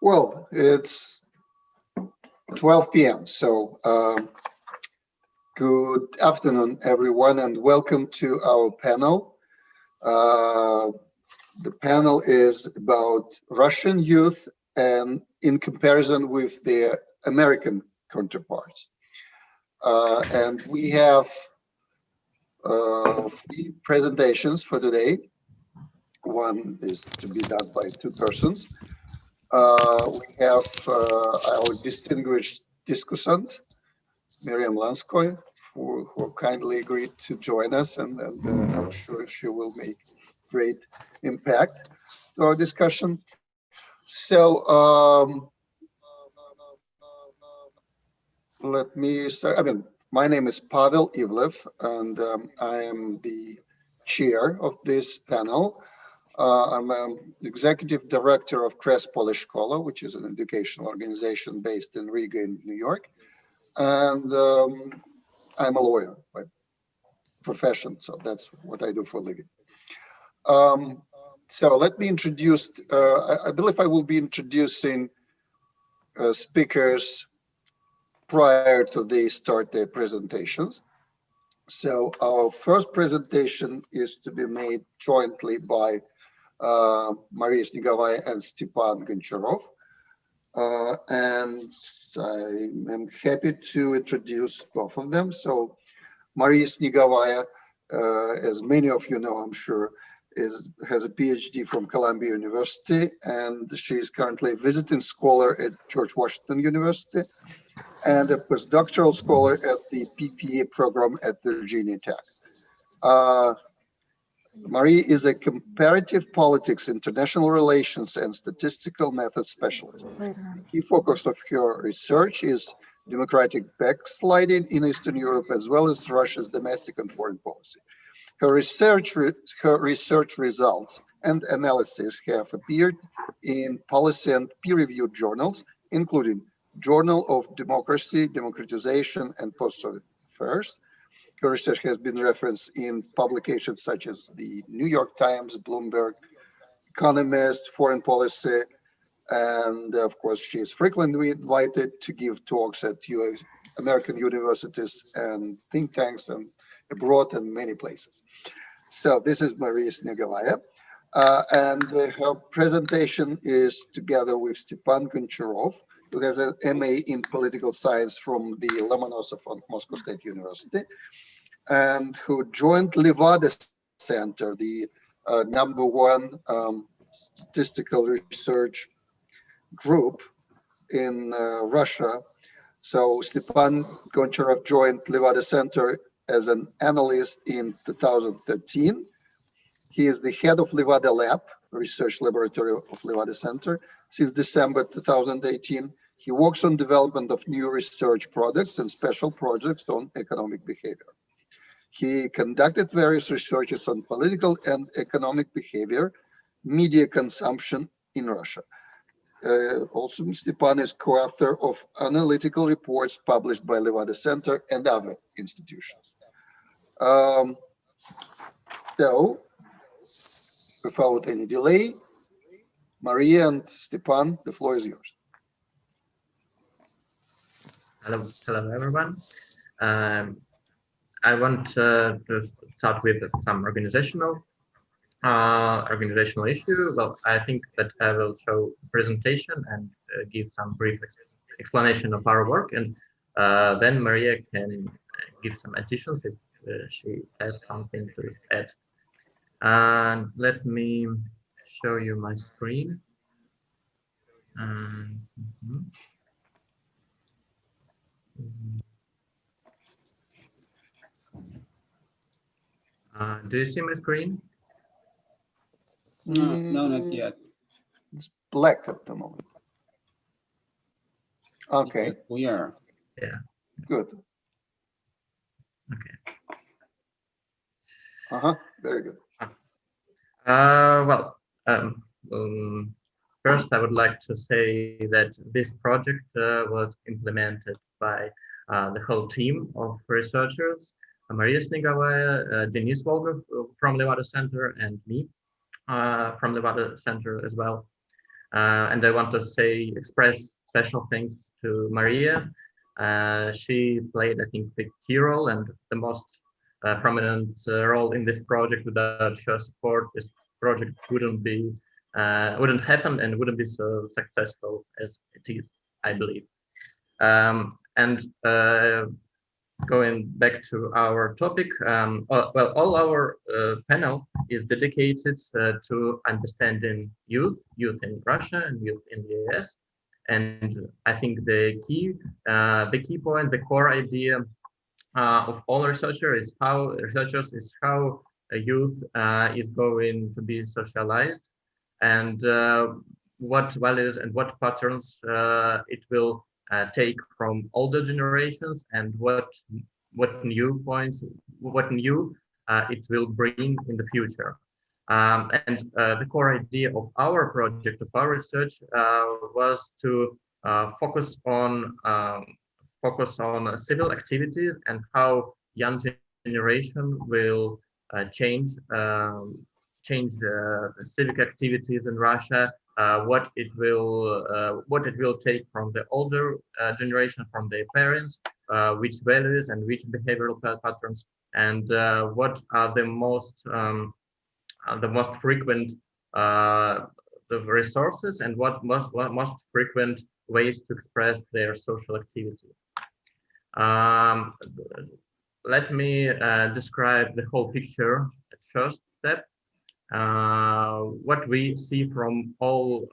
Well, it's 12 p.m. So good afternoon, everyone, and welcome to our panel. The panel is about Russian youth and in comparison with their American counterparts. And we have 3 presentations for today. One is to be done by 2 persons. We have our distinguished discussant, Miriam Lanskoy, who kindly agreed to join us, and I'm sure she will make great impact to our discussion. So let me start. My name is Pavel Ivlev, and I am the chair of this panel. I'm an executive director of KRES Poliskola, which is an educational organization based in Riga in New York. And I'm a lawyer by profession, so that's what I do for a living. So let me introduce, I believe I will be introducing speakers prior to they start their presentations. So our first presentation is to be made jointly by Maria Snegovaya and Stepan Goncharov. And I am happy to introduce both of them. So Maria Snegovaya, as many of you know, I'm sure, has a PhD from Columbia University, and she is currently a visiting scholar at George Washington University and a postdoctoral scholar at the PPA program at Virginia Tech. Marie is a comparative politics, international relations, and statistical methods specialist. The key focus of her research is democratic backsliding in Eastern Europe, as well as Russia's domestic and foreign policy. Her research results and analysis have appeared in policy and peer-reviewed journals, including Journal of Democracy, Democratization, and Post-Soviet Affairs. Her research has been referenced in publications such as the New York Times, Bloomberg, Economist, Foreign Policy, and of course, she is frequently invited to give talks at American universities and think tanks and abroad and many places. So this is Maria Snegovaya, and her presentation is together with Stepan Goncharov, who has an MA in political science from the Lomonosov Moscow State University, and who joined Levada Center, the #1 statistical research group in Russia. So Stepan Goncharov joined Levada Center as an analyst in 2013. He is the head of Levada Lab, research laboratory of Levada Center, since December 2018. He works on development of new research products and special projects on economic behavior. He conducted various researches on political and economic behavior, media consumption in Russia. Also, Stepan is co-author of analytical reports published by Levada Center and other institutions. So, without any delay, Maria and Stepan, the floor is yours. Hello everyone. I want to start with some organizational issue. Well, I think that I will show a presentation and give some brief explanation of our work, and then Maria can give some additions if she has something to add. And let me show you my screen. Do you see my screen? No, not yet. It's black at the moment. Okay. We are. Yeah. Good. Okay. Very good. First, I would like to say that this project was implemented by the whole team of researchers, Maria Snegovaya, Denis Volgov from Levada Center, and me from Levada Center as well. And I want to express special thanks to Maria. She played, I think, the key role and the most prominent role in this project. Without her support, this project wouldn't happen and wouldn't be so successful as it is, I believe. And going back to our topic, well, all our panel is dedicated to understanding youth in Russia and youth in the US. And I think the key point, the core idea of all researchers is how a youth is going to be socialized, and what values and what patterns it will take from older generations, and what new points, what new it will bring in the future. And the core idea of our project, of our research, was to focus on civil activities and how young generation will change civic activities in Russia. What it will take from the older generation, from their parents, which values and which behavioral patterns, and what are the most frequent the resources, and what most frequent ways to express their social activity. Let me describe the whole picture at first step. What we see from all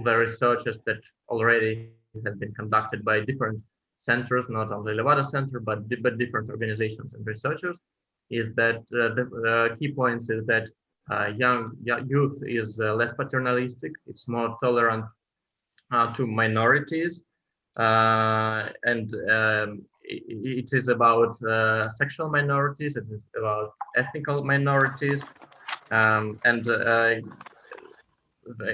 the researches that already has been conducted by different centers, not only Levada Center, but different organizations and researchers, is that the key points is that young youth is less paternalistic, it's more tolerant to minorities, and it is about sexual minorities, it is about ethnical minorities, and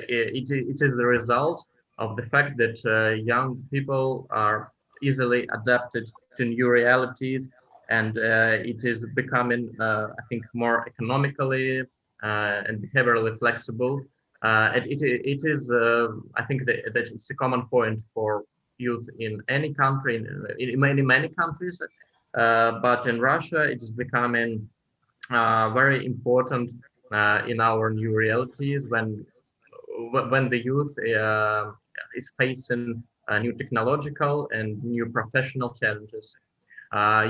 it is the result of the fact that young people are easily adapted to new realities, and it is becoming, I think, more economically and behaviorally flexible. It is, I think, that it's a common point for youth in any country, in many countries, but in Russia, it is becoming very important in our new realities when the youth is facing new technological and new professional challenges.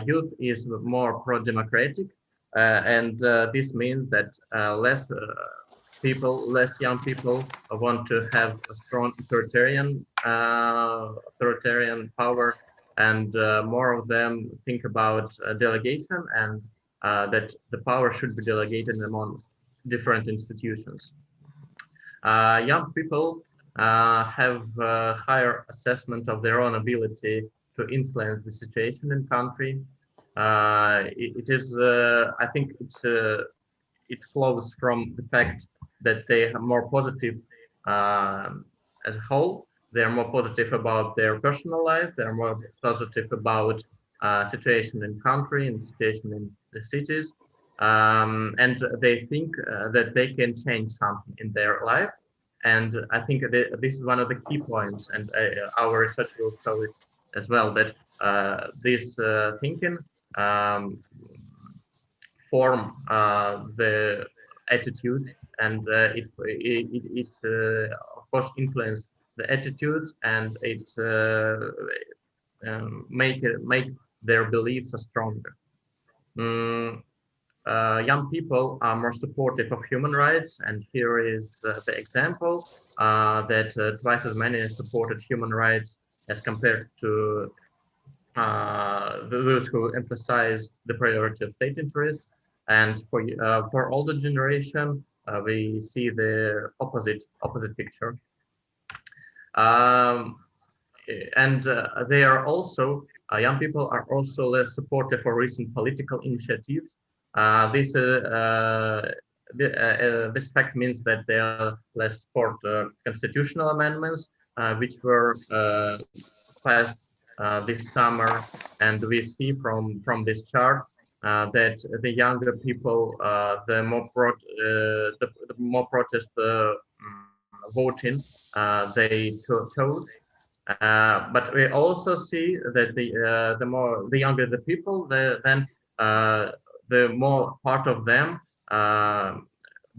Youth is more pro-democratic, and this means that less young people want to have a strong authoritarian power, and more of them think about delegation, and that the power should be delegated among different institutions. Young people have a higher assessment of their own ability to influence the situation in country. It is, I think, it flows from the fact that they are more positive as a whole. They are more positive about their personal life. They are more positive about situation in country and situation in the cities, and they think that they can change something in their life. And I think that this is one of the key points, and our research will show it as well, that this thinking form the attitudes, and it of course influence the attitudes, and it make their beliefs stronger. Young people are more supportive of human rights, and here is the example that twice as many supported human rights as compared to those who emphasize the priority of state interests. And for older generation, we see the opposite picture. And they are also, young people are also less supportive for recent political initiatives. This fact means that they are less support constitutional amendments which were passed this summer, and we see from this chart that the younger people, the more protest voting they chose. But we also see that the younger the people, the more part of them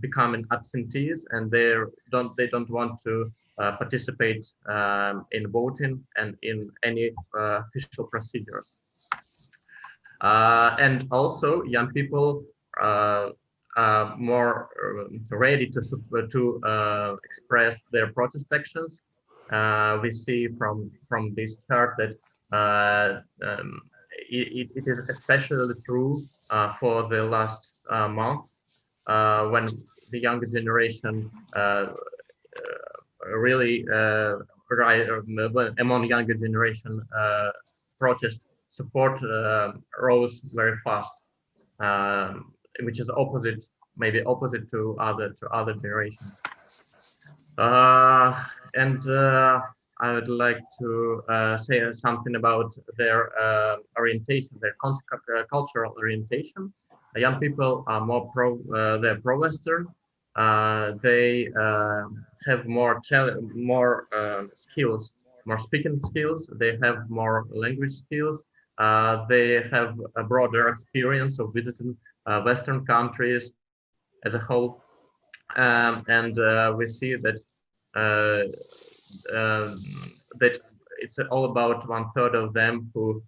becoming absentees, and they don't want to participate in voting and in any official procedures. And also, young people are more ready to express their protest actions. We see from this chart that it is especially true for the last months when the younger generation really among younger generation protest support rose very fast, which is maybe opposite to other generations. And I would like to say something about their orientation, their cultural orientation. Young people are they're pro-Western. They have more skills, more speaking skills. They have more language skills. They have a broader experience of visiting Western countries as a whole. And we see that that it's all about 1/3 of them who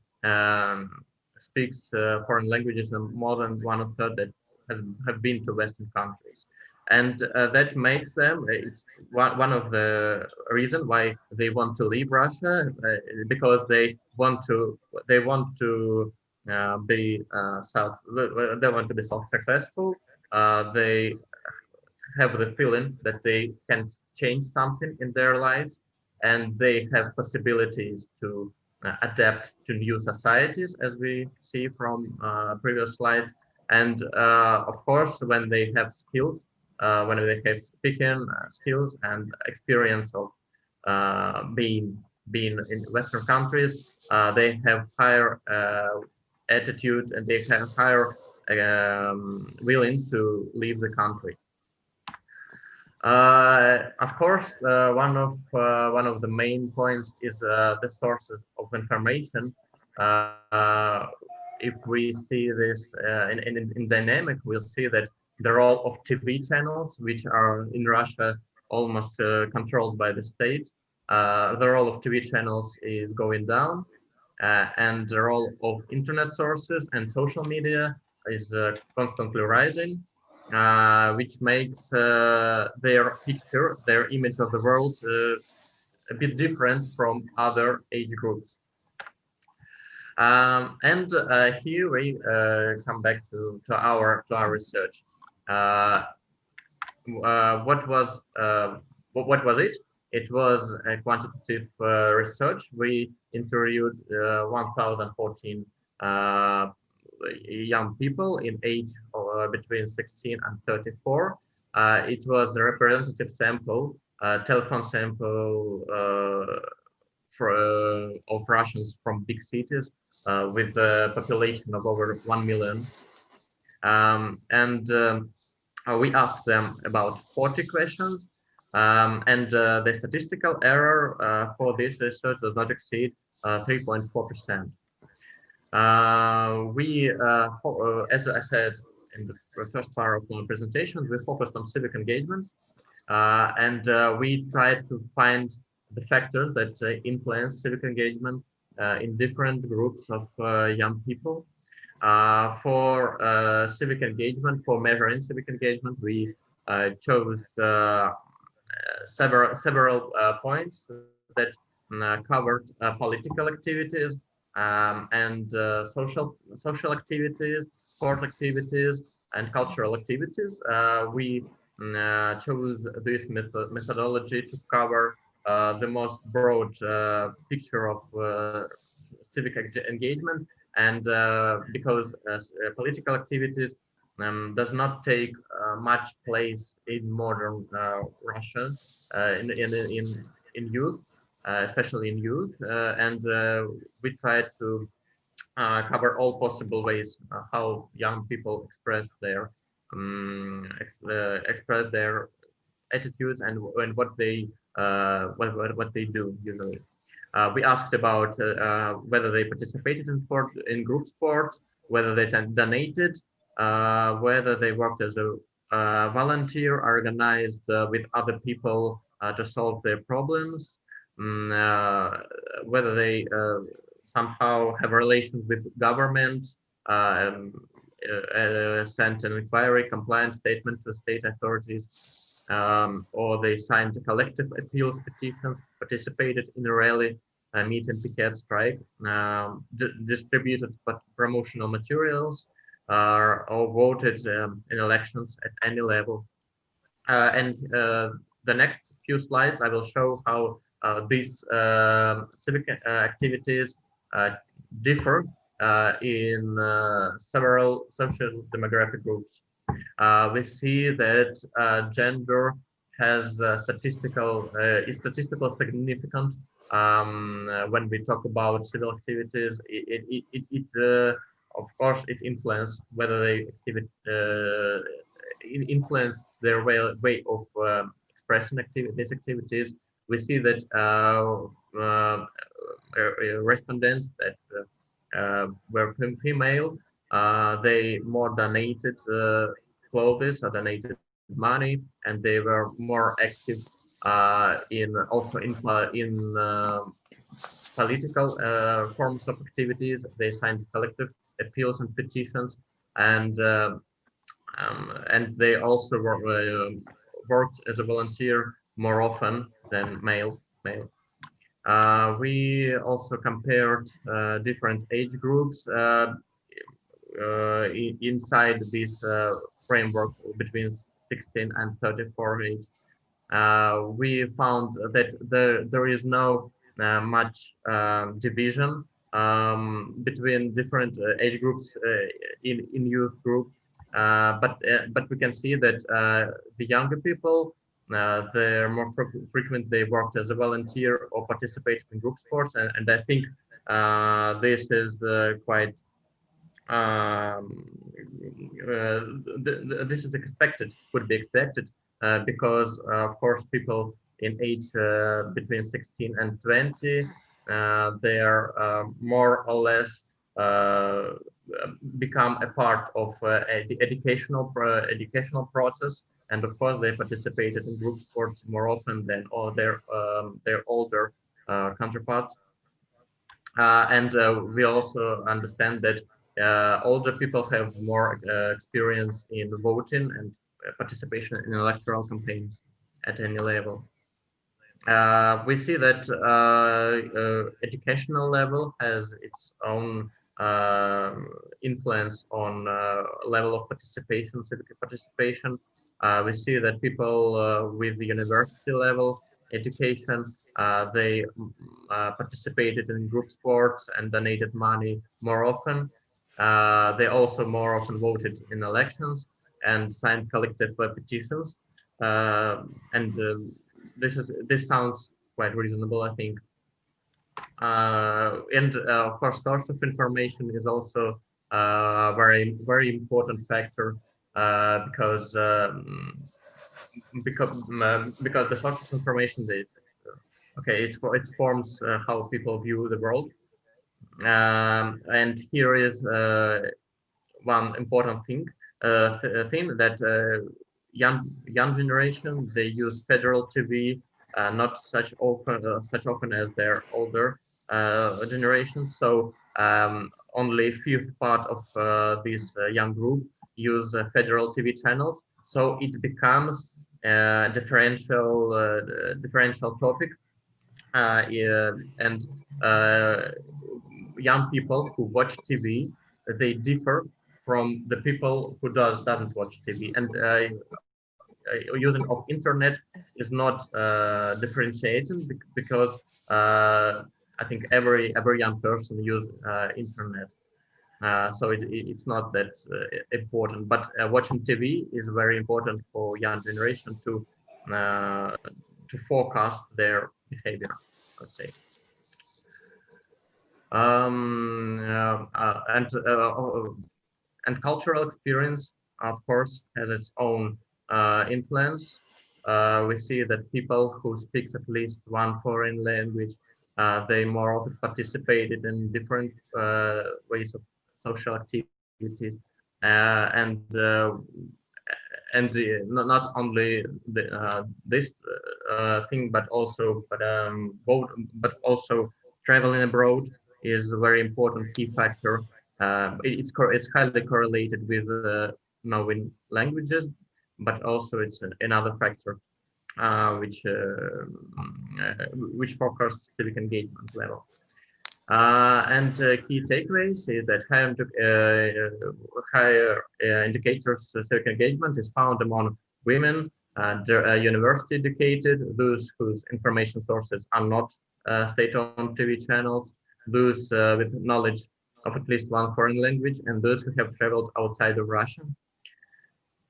speaks foreign languages, and more than 1/3 that have been to Western countries. And that makes them, it's one of the reasons why they want to leave Russia, because they want to be self-successful. They have the feeling that they can change something in their lives, and they have possibilities to adapt to new societies, as we see from previous slides. And of course, when they have skills, when they have speaking skills and experience of being in Western countries, they have higher attitude, and they have higher willing to leave the country. Of course, one of the main points is the sources of information. If we see this in dynamic, we'll see that the role of TV channels, which are in Russia almost controlled by the state, the role of TV channels is going down, and the role of internet sources and social media is constantly rising. Which makes their picture, their image of the world a bit different from other age groups. And here we come back to our research. What was it? It was a quantitative research. We interviewed 1,014 young people in age between 16 and 34. It was a representative sample, telephone sample of Russians from big cities with a population of over 1 million. We asked them about 40 questions, and the statistical error for this research does not exceed 3.4%. As I said in the first part of my presentation, we focused on civic engagement, and we tried to find the factors that influence civic engagement in different groups of young people. For civic engagement, for measuring civic engagement, we chose several points that covered political activities, and social activities, sport activities, and cultural activities. We chose this methodology to cover the most broad picture of civic engagement, and because political activities does not take much place in modern Russia in youth. Especially in youth, and we tried to cover all possible ways how young people express their attitudes and what they do usually. We asked about whether they participated in group sports, whether they donated, whether they worked as a volunteer, organized with other people to solve their problems, whether they somehow have relations with government, um, sent an inquiry compliance statement to state authorities, or they signed collective appeals petitions, participated in a rally, meet and picket strike, distributed promotional materials, or voted in elections at any level. And the next few slides, I will show how these civic activities differ in several social demographic groups. We see that gender has is statistical significant when we talk about civil activities. Of course, it influences whether they influence their way of expressing these activities. We see that respondents that were female, they more donated clothes or donated money, and they were more active in political forms of activities. They signed collective appeals and petitions, and they also worked as a volunteer more often than male. We also compared different age groups inside this framework between 16 and 34 age. We found that there is no much division between different age groups in youth group, but we can see that the younger people, they're more frequent. They worked as a volunteer or participated in group sports, and I think this is quite. This is expected, could be expected, because of course people in age between 16 and 20, they are more or less become a part of the educational process, and of course they participated in group sports more often than all their older counterparts. And we also understand that older people have more experience in voting and participation in electoral campaigns at any level. We see that educational level has its own influence on level of participation, civic participation. We see that people with the university level education, they participated in group sports and donated money more often. They also more often voted in elections and signed collective petitions. And this sounds quite reasonable, I think. And of course, source of information is also a very important factor, because the source of information, it forms how people view the world. And here is one important thing that young generation, they use federal TV not such often as their older generation. So only a fifth part of this young group use federal TV channels. So it becomes a differential topic, and young people who watch TV, they differ from the people who doesn't watch TV, and using of internet is not differentiating, because I think every young person use internet, so it's not that important. But watching TV is very important for young generation to forecast their behavior, let's say. And cultural experience, of course, has its own influence. we see that people who speak at least one foreign language, they more often participated in different ways of social activities, not only this thing, but also traveling abroad is a very important key factor. It's highly correlated with knowing languages, but also it's another factor which focused civic engagement level. And key takeaways is that higher indicators of civic engagement is found among women, university educated, those whose information sources are not state-owned TV channels, those with knowledge of at least one foreign language, and those who have traveled outside of Russia.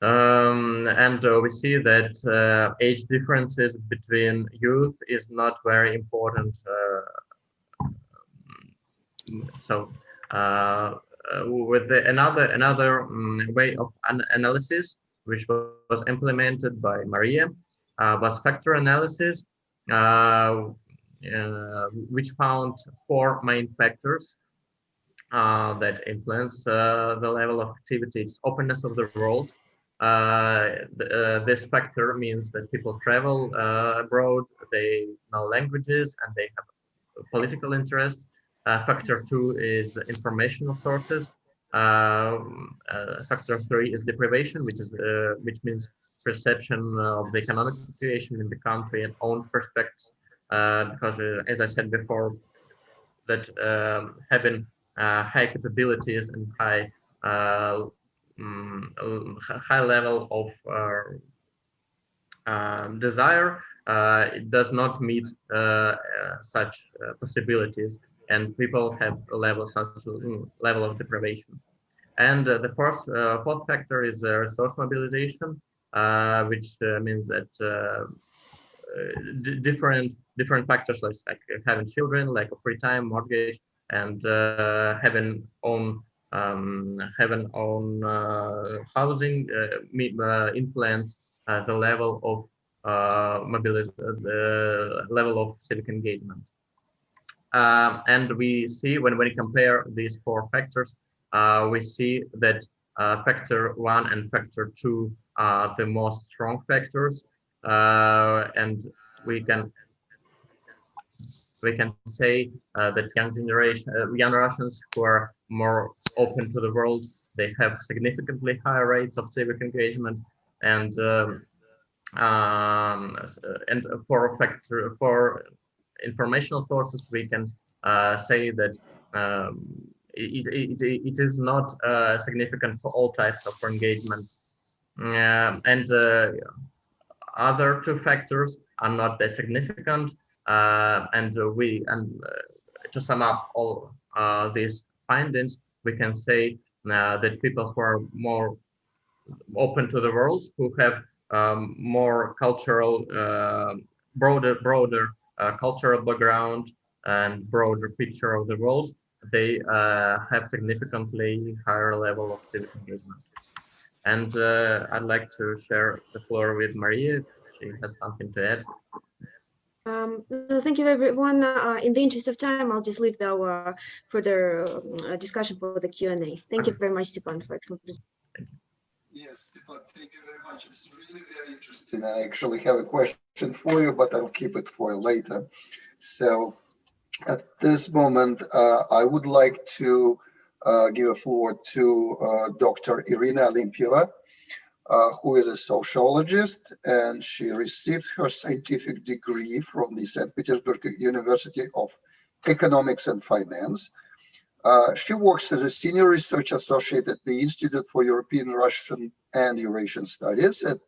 We see that age differences between youth is not very important. With another way of analysis, which was implemented by Maria, was factor analysis, which found 4 main factors that influence the level of activity. It's openness of the world. This factor means that people travel abroad, they know languages, and they have political interest. Factor 2 is informational sources. Factor 3 is deprivation, which means perception of the economic situation in the country and own perspectives. Because, as I said before, that having high capabilities and high level of desire, it does not meet such possibilities, and people have a level of deprivation. And the fourth factor is resource mobilization, which means that different factors like having children, lack of free time, mortgage, and having own housing influence the level of mobility, the level of civic engagement. And we see when we compare these 4 factors, we see that factor 1 and factor 2 are the most strong factors, and we can say that young Russians who are more open to the world, they have significantly higher rates of civic engagement, and for informational sources, we can say that it is not significant for all types of engagement, and other 2 factors are not that significant, and to sum up all these findings, we can say that people who are more open to the world, who have more cultural, broader cultural background and broader picture of the world, they have significantly higher level of civic engagement. And I'd like to share the floor with Maria if she has something to add. Thank you, everyone. In the interest of time, I'll just leave our further discussion for the Q&A. Thank you very much, Stepan, for excellent presentation. Yes, Stepan, thank you very much. It's really very interesting. I actually have a question for you, but I'll keep it for later. So at this moment, I would like to give a floor to Dr. Irina Olympia, who is a sociologist, and she received her scientific degree from the St. Petersburg University of Economics and Finance. She works as a senior research associate at the Institute for European, Russian, and Eurasian Studies at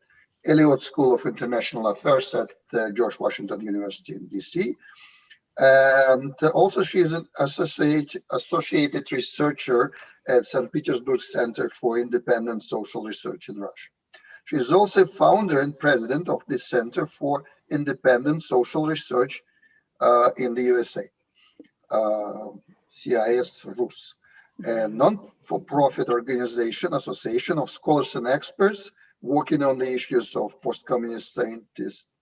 Elliott School of International Affairs at George Washington University in DC. And also she is an associated researcher at St. Petersburg Center for Independent Social Research in Russia. She is also founder and president of the Center for Independent Social Research in the USA, CIS Rus, a non-for-profit organization, association of scholars and experts working on the issues of post-communist scientists,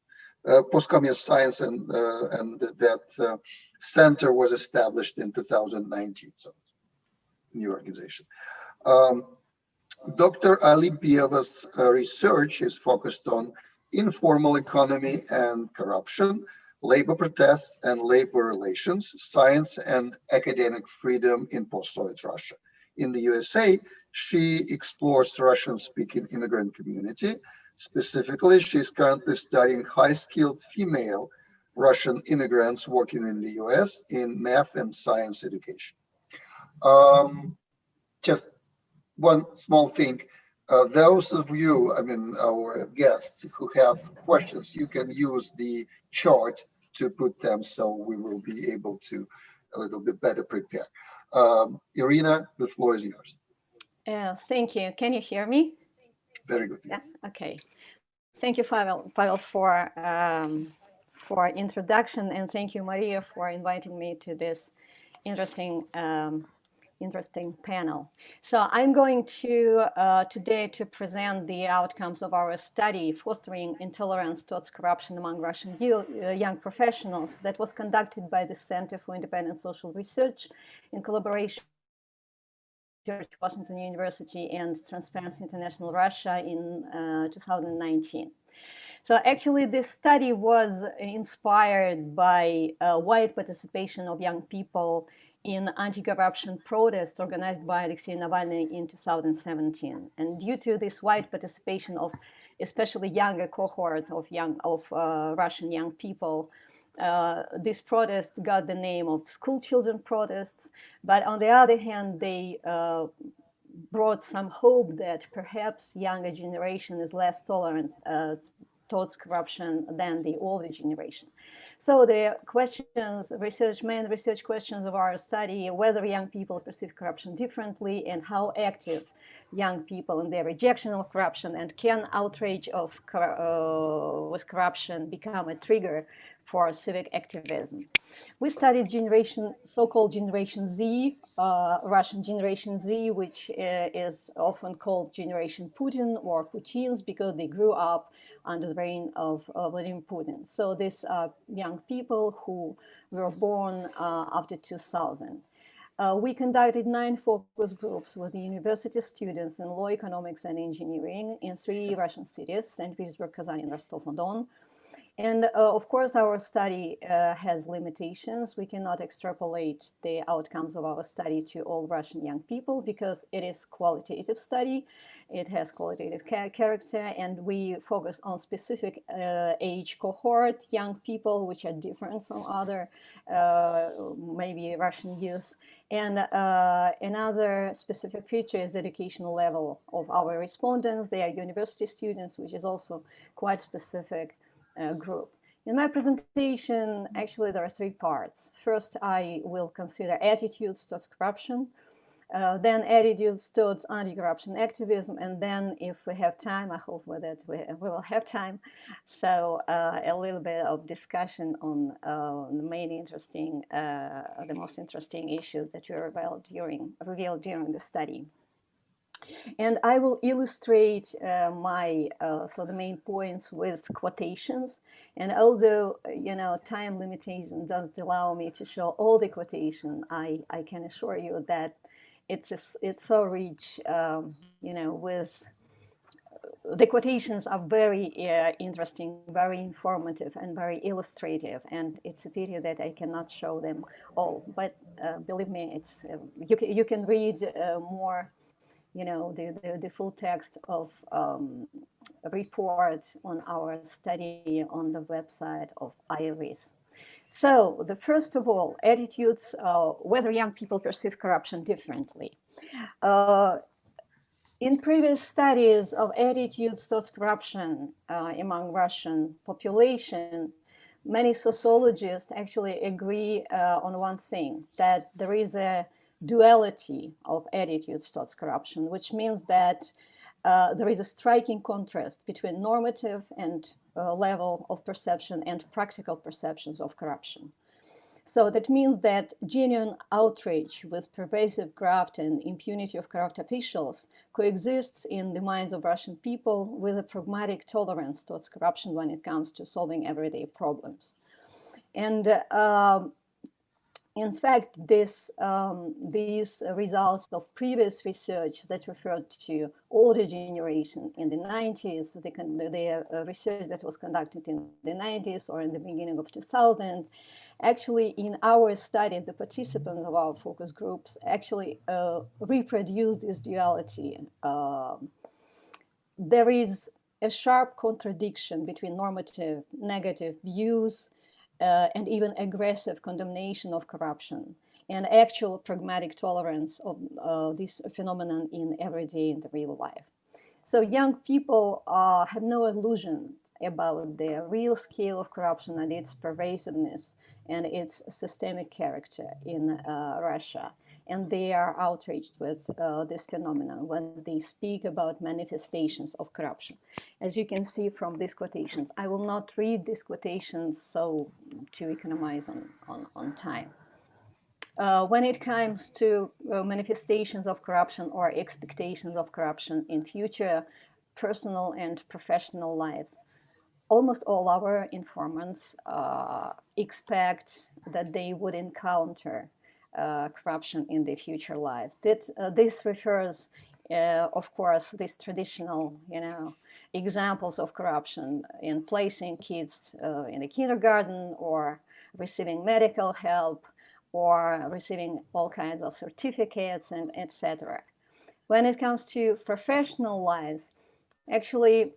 post-communist science, and that center was established in 2019. So, new organization. Dr. Alina Piava's research is focused on informal economy and corruption, labor protests and labor relations, science and academic freedom in post-Soviet Russia. In the USA, she explores Russian-speaking immigrant community. Specifically, she's currently studying high-skilled female Russian immigrants working in the US in math and science education. Just one small thing. Those of you, our guests who have questions, you can use the chart to put them so we will be able to a little bit better prepare. Irina, the floor is yours. Thank you. Can you hear me? Very good. Yeah. Okay. Thank you, Pavel, for introduction, and thank you, Maria, for inviting me to this interesting panel. So I'm going to today to present the outcomes of our study, Fostering Intolerance Towards Corruption Among Russian Young Professionals, that was conducted by the Center for Independent Social Research in collaboration with Washington University and Transparency International Russia in 2019. So actually, this study was inspired by wide participation of young people in anti-corruption protests organized by Alexei Navalny in 2017. And due to this wide participation of especially younger cohort of Russian young people, this protest got the name of school children protests. But on the other hand, they brought some hope that perhaps younger generation is less tolerant towards corruption than the older generation. So the main research questions of our study, whether young people perceive corruption differently and how active young people in their rejection of corruption, and can outrage with corruption become a trigger for civic activism. We studied so-called Generation Z, Russian Generation Z, which is often called Generation Putin or Putins because they grew up under the reign of Vladimir Putin. So these are young people who were born after 2000. We conducted 9 focus groups with the university students in law, economics, and engineering in 3 Russian cities, St. Petersburg, Kazan, and Rostov-on-Don. And of course, our study has limitations. We cannot extrapolate the outcomes of our study to all Russian young people because it is qualitative study. It has qualitative character, and we focus on specific age cohort, young people, which are different from other maybe Russian youth. And another specific feature is the educational level of our respondents. They are university students, which is also quite specific group. In my presentation, actually, there are 3 parts. First, I will consider attitudes towards corruption, then attitudes towards anti-corruption activism, and then, if we have time, I hope that we will have time, so a little bit of discussion on the most interesting issues that were revealed during the study. And I will illustrate the main points with quotations. And although, time limitation doesn't allow me to show all the quotation, I can assure you that it's so rich, with the quotations are very interesting, very informative, and very illustrative. And it's a pity that I cannot show them all. But believe me, it's you can read more. The full text of a report on our study on the website of ASEEES. So, first of all, attitudes, whether young people perceive corruption differently. In previous studies of attitudes towards corruption among Russian population, many sociologists actually agree on one thing, that there is a duality of attitudes towards corruption, which means that there is a striking contrast between normative and level of perception and practical perceptions of corruption. So that means that genuine outrage with pervasive graft and impunity of corrupt officials coexists in the minds of Russian people with a pragmatic tolerance towards corruption when it comes to solving everyday problems. And in fact, these results of previous research that referred to older generation in the 90s, the research that was conducted in the 90s or in the beginning of 2000, actually in our study, the participants of our focus groups actually reproduce this duality. There is a sharp contradiction between normative negative views and even aggressive condemnation of corruption and actual pragmatic tolerance of this phenomenon in everyday and real life. So young people have no illusion about the real scale of corruption and its pervasiveness and its systemic character in Russia. And they are outraged with this phenomenon when they speak about manifestations of corruption. As you can see from these quotations, I will not read these quotations so to economize on time. When it comes to manifestations of corruption or expectations of corruption in future personal and professional lives, almost all our informants expect that they would encounter corruption in their future lives. This refers, of course, these traditional, examples of corruption in placing kids in the kindergarten or receiving medical help or receiving all kinds of certificates and etc. When it comes to professional lives, actually,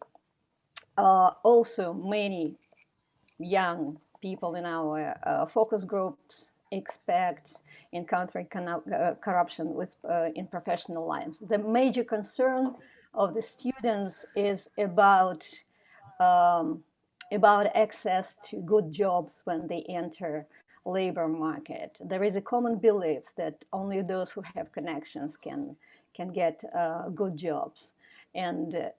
also many young people in our focus groups expect encountering corruption in professional lives. The major concern of the students is about access to good jobs when they enter labor market. There is a common belief that only those who have connections can get good jobs. And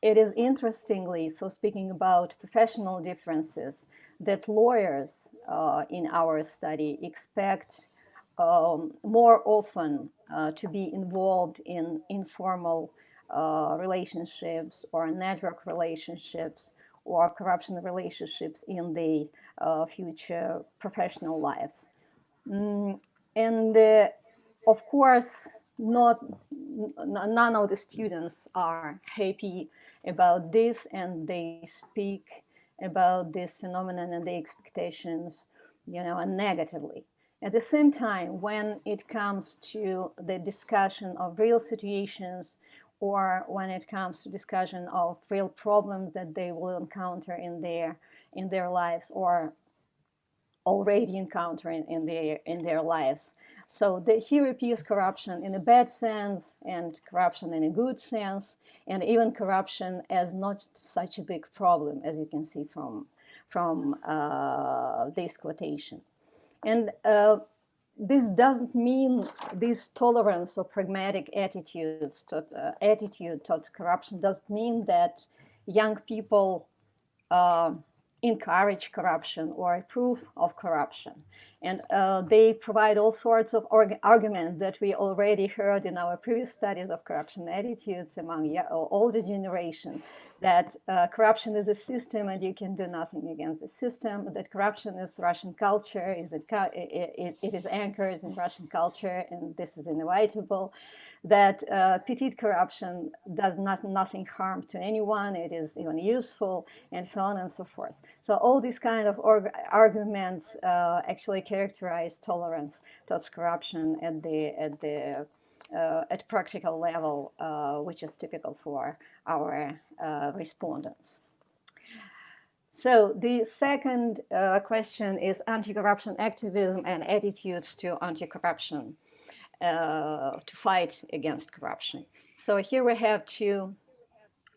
it is interestingly, so speaking about professional differences, that lawyers in our study expect more often to be involved in informal relationships or network relationships or corruption relationships in the future professional lives. And of course, none of the students are happy about this, and they speak about this phenomenon and the expectations, negatively. At the same time, when it comes to the discussion of real situations or when it comes to discussion of real problems that they will encounter in their lives or already encountering in their lives. So here appears corruption in a bad sense and corruption in a good sense, and even corruption as not such a big problem, as you can see from this quotation. And this doesn't mean this tolerance or pragmatic attitude towards corruption doesn't mean that young people encourage corruption or approve of corruption. And they provide all sorts of arguments that we already heard in our previous studies of corruption attitudes among older generation, that corruption is a system and you can do nothing against the system, that corruption is Russian culture, it is anchored in Russian culture and this is inevitable, that petite corruption does nothing harm to anyone, it is even useful, and so on and so forth. So all these kind of arguments actually characterize tolerance towards corruption at practical level, which is typical for our respondents. So the second question is anti-corruption activism and attitudes to anti-corruption. To fight against corruption. So here we have two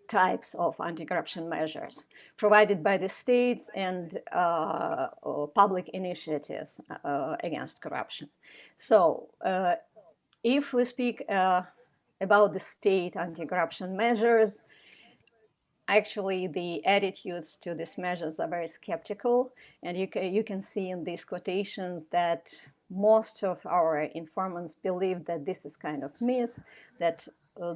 types of anti-corruption measures provided by the states and public initiatives against corruption. So if we speak about the state anti-corruption measures, actually the attitudes to these measures are very skeptical, and you can see in these quotations that most of our informants believe that this is kind of myth, that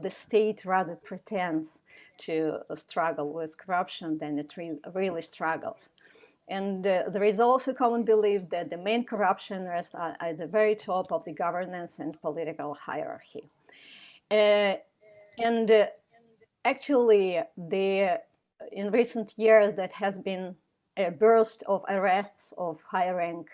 the state rather pretends to struggle with corruption than it really struggles. And there is also common belief that the main corruption rests at the very top of the governance and political hierarchy. Actually, in recent years, that has been a burst of arrests of high-rank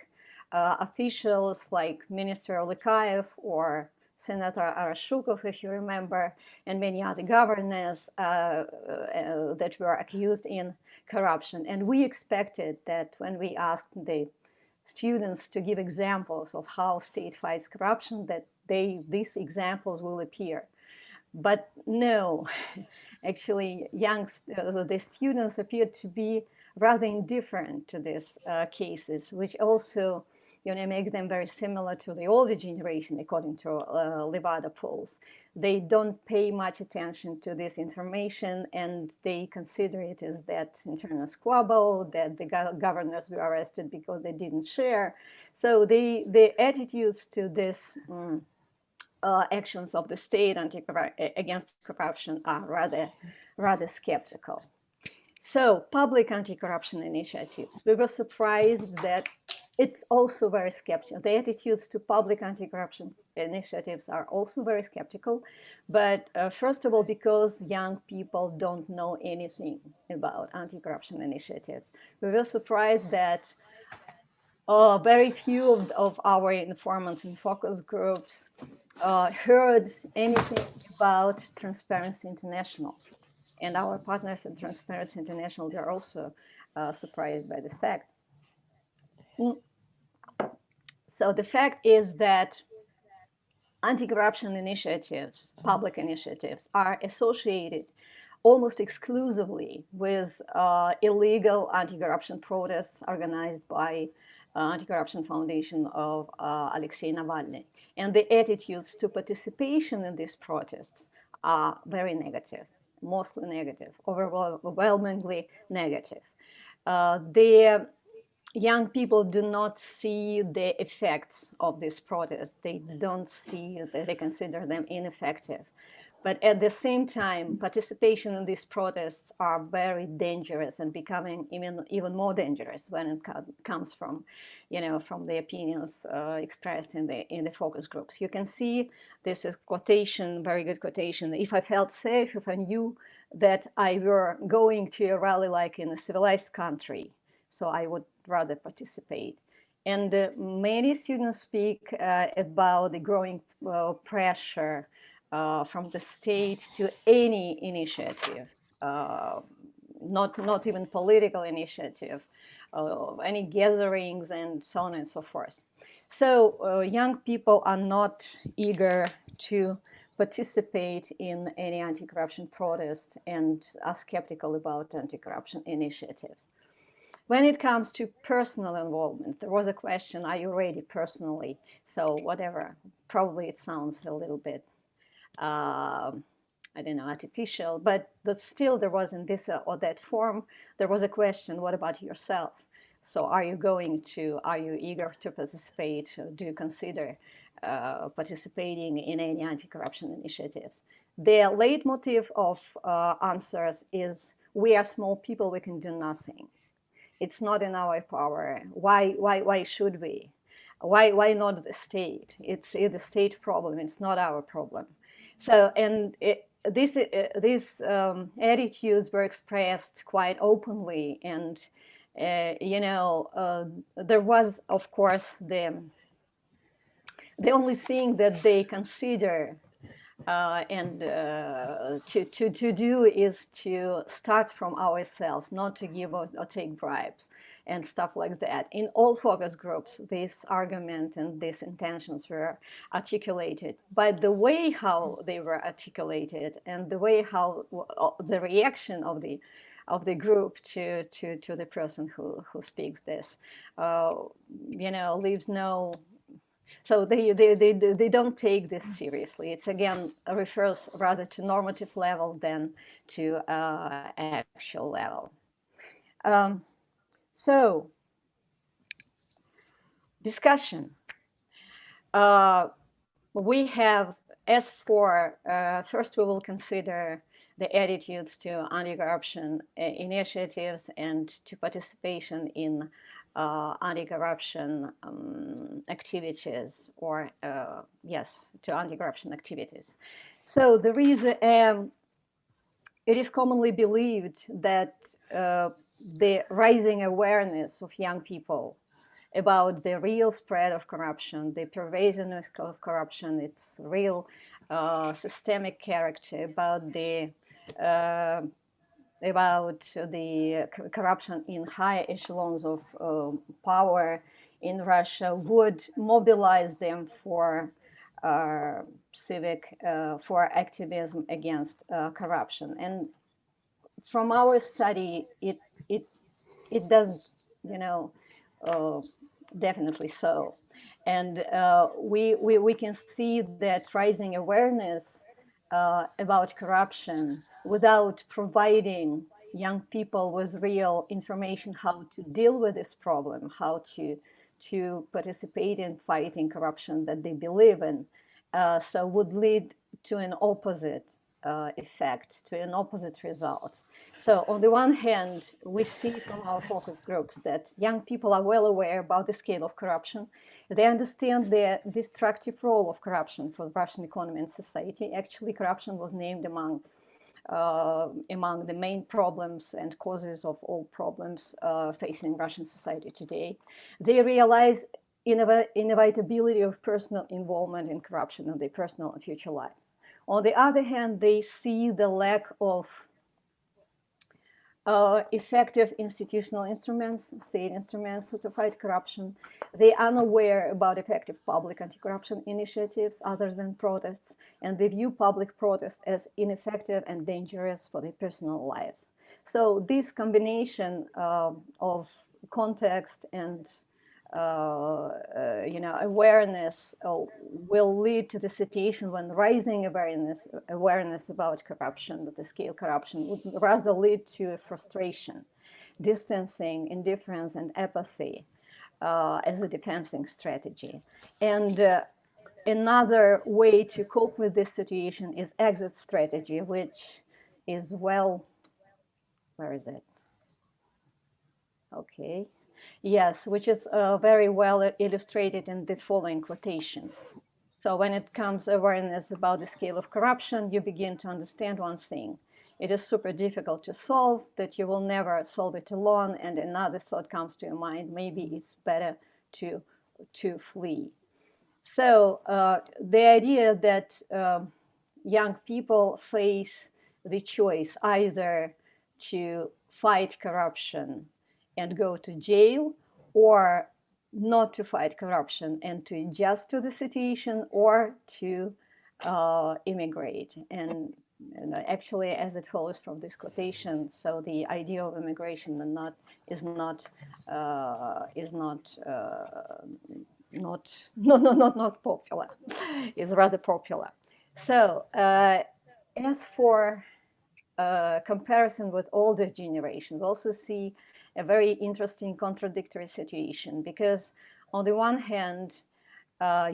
officials like Minister Olykhaev or Senator Arashukov, if you remember, and many other governors that were accused in corruption. And we expected that when we asked the students to give examples of how state fights corruption, that these examples will appear. But no, actually, the students appeared to be rather indifferent to these cases, which also, make them very similar to the older generation, according to Levada polls. They don't pay much attention to this information, and they consider it as that internal squabble, that the governors were arrested because they didn't share. So the attitudes to this actions of the state against corruption are rather skeptical. So public anti-corruption initiatives, we were surprised that it's also very skeptical. The attitudes to public anti-corruption initiatives are also very skeptical, but first of all, because young people don't know anything about anti-corruption initiatives. We were surprised that very few of our informants in focus groups heard anything about Transparency International. And our partners in Transparency International, they're also surprised by this fact. So the fact is that anti-corruption initiatives, public initiatives, are associated almost exclusively with illegal anti-corruption protests organized by Anti-Corruption Foundation of Alexei Navalny. And the attitudes to participation in these protests are very negative, mostly negative, overwhelmingly negative. The young people do not see the effects of this protest. They don't see, they consider them ineffective. But at the same time, participation in these protests are very dangerous and becoming even more dangerous when it comes from, from the opinions expressed in the focus groups. You can see this is quotation, very good quotation. If I felt safe, if I knew that I were going to a rally like in a civilized country, so I would rather participate. And many students speak about the growing pressure from the state to any initiative, not even political initiative, any gatherings and so on and so forth. So young people are not eager to participate in any anti-corruption protest and are skeptical about anti-corruption initiatives. When it comes to personal involvement, there was a question, are you ready personally? So whatever, probably it sounds a little bit I don't know, artificial, but still there was in this or that form, there was a question, what about yourself? So are you eager to participate? Do you consider participating in any anti-corruption initiatives? The leitmotif of answers is, we are small people, we can do nothing. It's not in our power. Why should we? Why not the state? It's the state problem, it's not our problem. So, and these attitudes were expressed quite openly, and there was, of course, the only thing that they consider to do is to start from ourselves, not to give or take bribes and stuff like that. In all focus groups, this argument and these intentions were articulated. But the way how they were articulated and the way how the reaction of the group to the person who speaks this, leaves no So they don't take this seriously. It's again refers rather to normative level than to actual level. So discussion. We have, as for, first we will consider the attitudes to anti-corruption initiatives and to participation in anti-corruption activities, or yes, to anti-corruption activities. So there is it is commonly believed that the rising awareness of young people about the real spread of corruption, the pervasiveness of corruption, its real systemic character, about the corruption in high echelons of power in Russia would mobilize them for for activism against corruption. And from our study, it does, you know, definitely so. And we can see that rising awareness about corruption without providing young people with real information how to deal with this problem, how to participate in fighting corruption that they believe in, so would lead to an opposite effect, to an opposite result. So on the one hand, we see from our focus groups that young people are well aware about the scale of corruption. They understand the destructive role of corruption for the Russian economy and society. Actually, corruption was named among the main problems and causes of all problems facing Russian society today. They realize inevitability of personal involvement in corruption in their personal and future lives. On the other hand, they see the lack of effective institutional instruments, state instruments to fight corruption. They are unaware about effective public anti-corruption initiatives other than protests, and they view public protest as ineffective and dangerous for their personal lives. So this combination of context and awareness will lead to the situation when rising awareness about corruption, the scale corruption, would rather lead to frustration, distancing, indifference, and apathy as a defending strategy. And another way to cope with this situation is exit strategy, which is where is it? Okay. Yes, which is very well illustrated in the following quotation. So when it comes awareness about the scale of corruption, you begin to understand one thing. It is super difficult to solve, that you will never solve it alone, and another thought comes to your mind, maybe it's better to flee. So the idea that young people face the choice either to fight corruption and go to jail, or not to fight corruption and to adjust to the situation, or to immigrate. And actually, as it follows from this quotation, so the idea of immigration is not popular. It's rather popular. So as for comparison with older generations, we also see a very interesting contradictory situation, because on the one hand,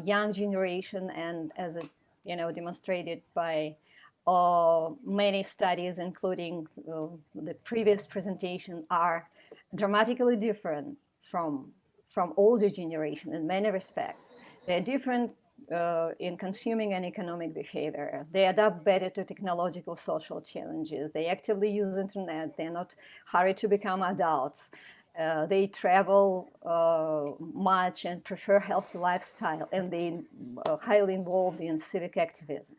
young generation, and as it demonstrated by many studies, including the previous presentation, are dramatically different from older generation in many respects. They're different in consuming and economic behavior. They adapt better to technological social challenges. They actively use internet. They're not hurried to become adults. They travel much and prefer healthy lifestyle, and they are highly involved in civic activism.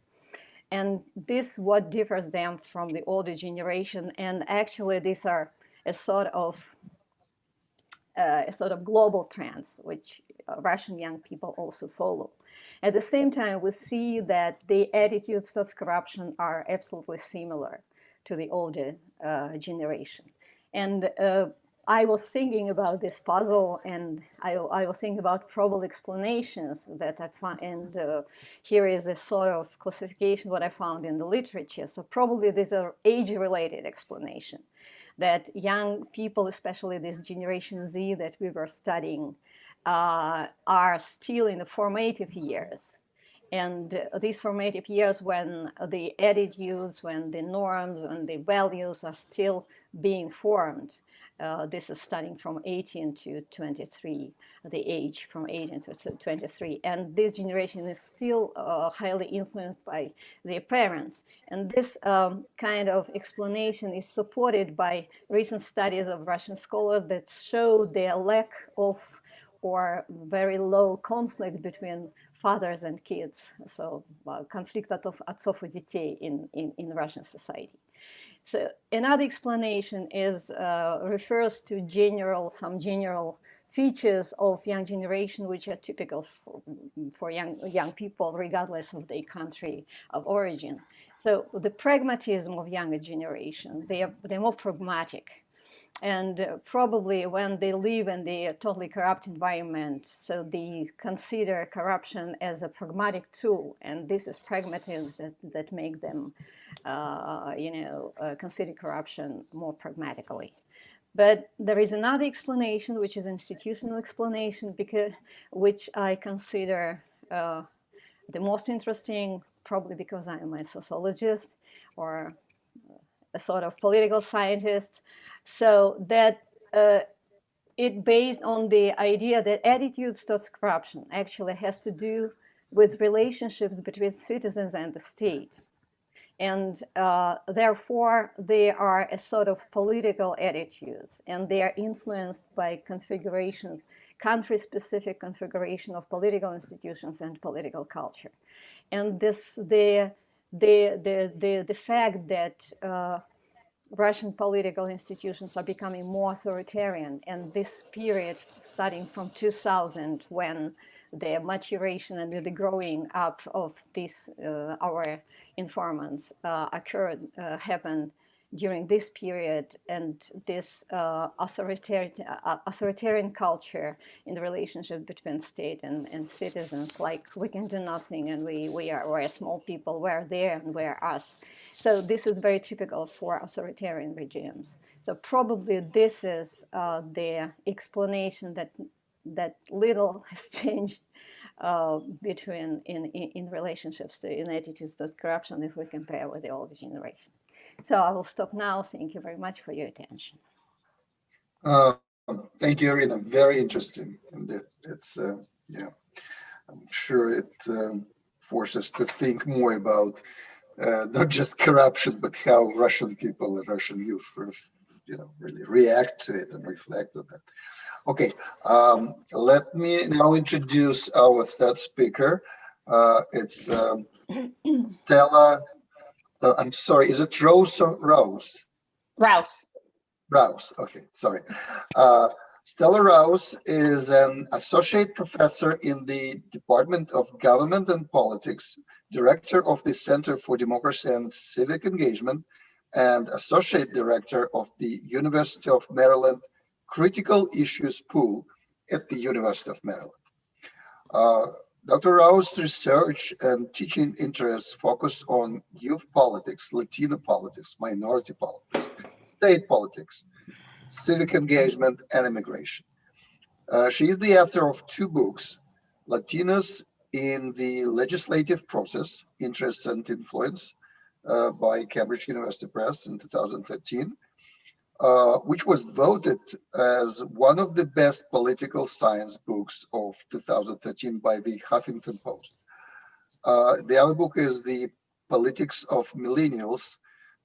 And this is what differs them from the older generation. And actually, these are a sort of global trends, which Russian young people also follow. At the same time, we see that the attitudes towards corruption are absolutely similar to the older generation. And I was thinking about this puzzle, and I was thinking about probable explanations that I found, and here is a sort of classification what I found in the literature. So probably these are age-related explanation, that young people, especially this Generation Z that we were studying, are still in the formative years. And these formative years when the attitudes, when the norms, when the values are still being formed. This is starting from 18 to 23, the age from 18 to 23. And this generation is still highly influenced by their parents. And this kind of explanation is supported by recent studies of Russian scholars that show their lack of or very low conflict between fathers and kids. So conflict отцов и детей in Russian society. So another explanation is refers to some general features of young generation which are typical for young people regardless of their country of origin. So the pragmatism of younger generation, they're more pragmatic. And probably when they live in the totally corrupt environment, so they consider corruption as a pragmatic tool, and this is pragmatism that make them, consider corruption more pragmatically. But there is another explanation, which is institutional explanation, which I consider the most interesting, probably because I am a sociologist or a sort of political scientist. So that it based on the idea that attitudes towards corruption actually has to do with relationships between citizens and the state. And therefore, they are a sort of political attitudes, and they are influenced by configuration, country-specific configuration of political institutions and political culture. And the fact that Russian political institutions are becoming more authoritarian, and this period starting from 2000, when the maturation and the growing up of these our informants happened during this period, and this authoritarian culture in the relationship between state and citizens, like we can do nothing, and we're small people, we're there and we're us. So this is very typical for authoritarian regimes. So probably this is the explanation that little has changed between in relationships in attitudes to corruption if we compare with the older generation. So I will stop now. Thank you very much for your attention. Thank you, Irina. Very interesting. And it's yeah, I'm sure it forces to think more about not just corruption, but how Russian people and Russian youth, really react to it and reflect on that. Okay, let me now introduce our third speaker. It's Stella. I'm sorry, is it Rose or Rose? Rouse. Rouse, okay, sorry. Stella Rouse is an associate professor in the Department of Government and Politics, director of the Center for Democracy and Civic Engagement, and associate director of the University of Maryland Critical Issues Pool at the University of Maryland. Dr. Rouse's research and teaching interests focus on youth politics, Latino politics, minority politics, state politics, civic engagement, and immigration. She is the author of 2 books, Latinos in the Legislative Process, Interests and Influence, by Cambridge University Press in 2013, which was voted as one of the best political science books of 2013 by the Huffington Post. The other book is The Politics of Millennials,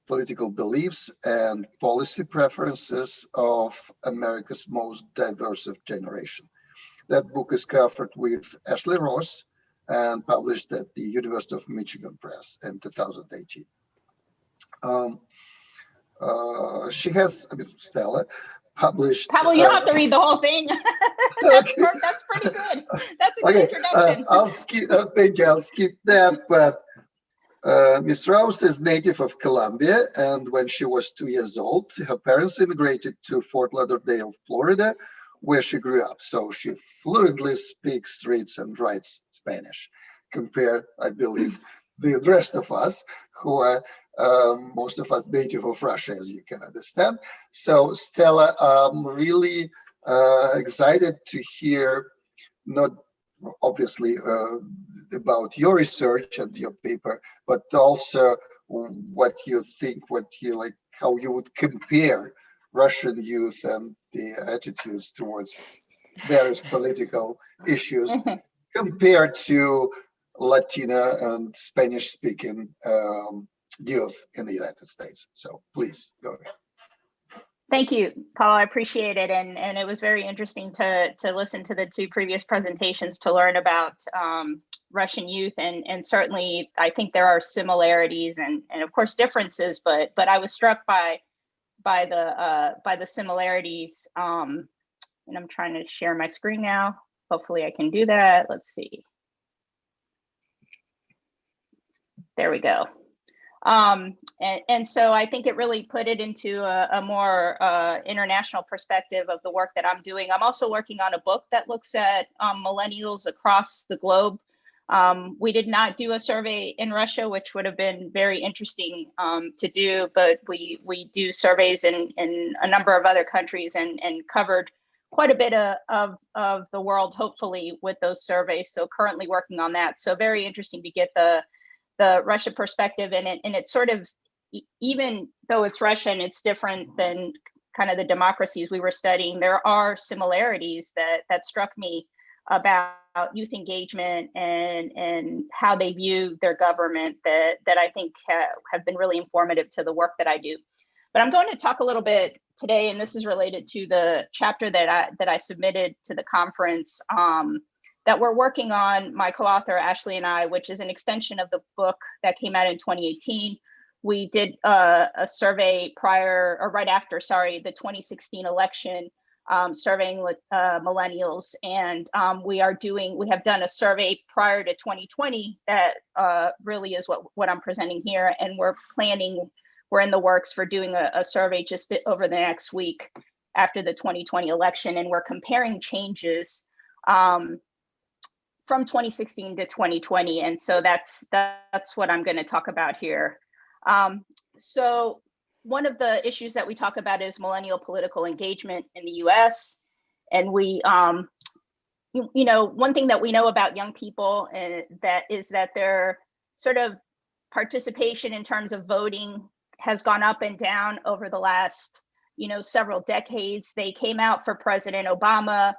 Political Beliefs and Policy Preferences of America's Most Diverse Generation. That book is co-authored with Ashley Ross and published at the University of Michigan Press in 2018. She has, Stella, published. Probably you don't have to read the whole thing. That's pretty good. That's a good introduction. I'll skip. Thank you. I'll skip that. But Ms. Rouse is native of Colombia, and when she was 2 years old, her parents immigrated to Fort Lauderdale, Florida, where she grew up. So she fluently speaks, reads, and writes Spanish, compared, I believe, the rest of us who are most of us native of Russia, as you can understand. So Stella, I'm really excited to hear not obviously about your research and your paper, but also what you think, what you like, how you would compare Russian youth and the attitudes towards various political issues compared to Latina and Spanish-speaking youth in the United States. So please go ahead. Thank you, Paul. I appreciate it, and it was very interesting to listen to the two previous presentations to learn about Russian youth, and certainly I think there are similarities and of course differences, but I was struck by the similarities. And I'm trying to share my screen now. Hopefully I can do that. Let's see. There we go. And so I think it really put it into a more international perspective of the work that I'm doing. I'm also working on a book that looks at millennials across the globe. We did not do a survey in Russia, which would have been very interesting to do, but we do surveys in a number of other countries and covered quite a bit of the world, hopefully, with those surveys. So currently working on that. So very interesting to get the Russia perspective in it. And it's sort of, even though it's Russian, it's different than kind of the democracies we were studying. There are similarities that struck me about youth engagement and how they view their government that I think have been really informative to the work that I do. But I'm going to talk a little bit today, and this is related to the chapter that I submitted to the conference that we're working on, my co-author Ashley and I, which is an extension of the book that came out in 2018. We did a survey prior, or right after, sorry, the 2016 election, surveying with millennials, and we have done a survey prior to 2020 that really is what I'm presenting here, and we're in the works for doing a survey just over the next week after the 2020 election, and we're comparing changes from 2016 to 2020, and so that's what I'm going to talk about here. So one of the issues that we talk about is millennial political engagement in the U.S. And we, one thing that we know about young people that their sort of participation in terms of voting has gone up and down over the last, several decades. They came out for President Obama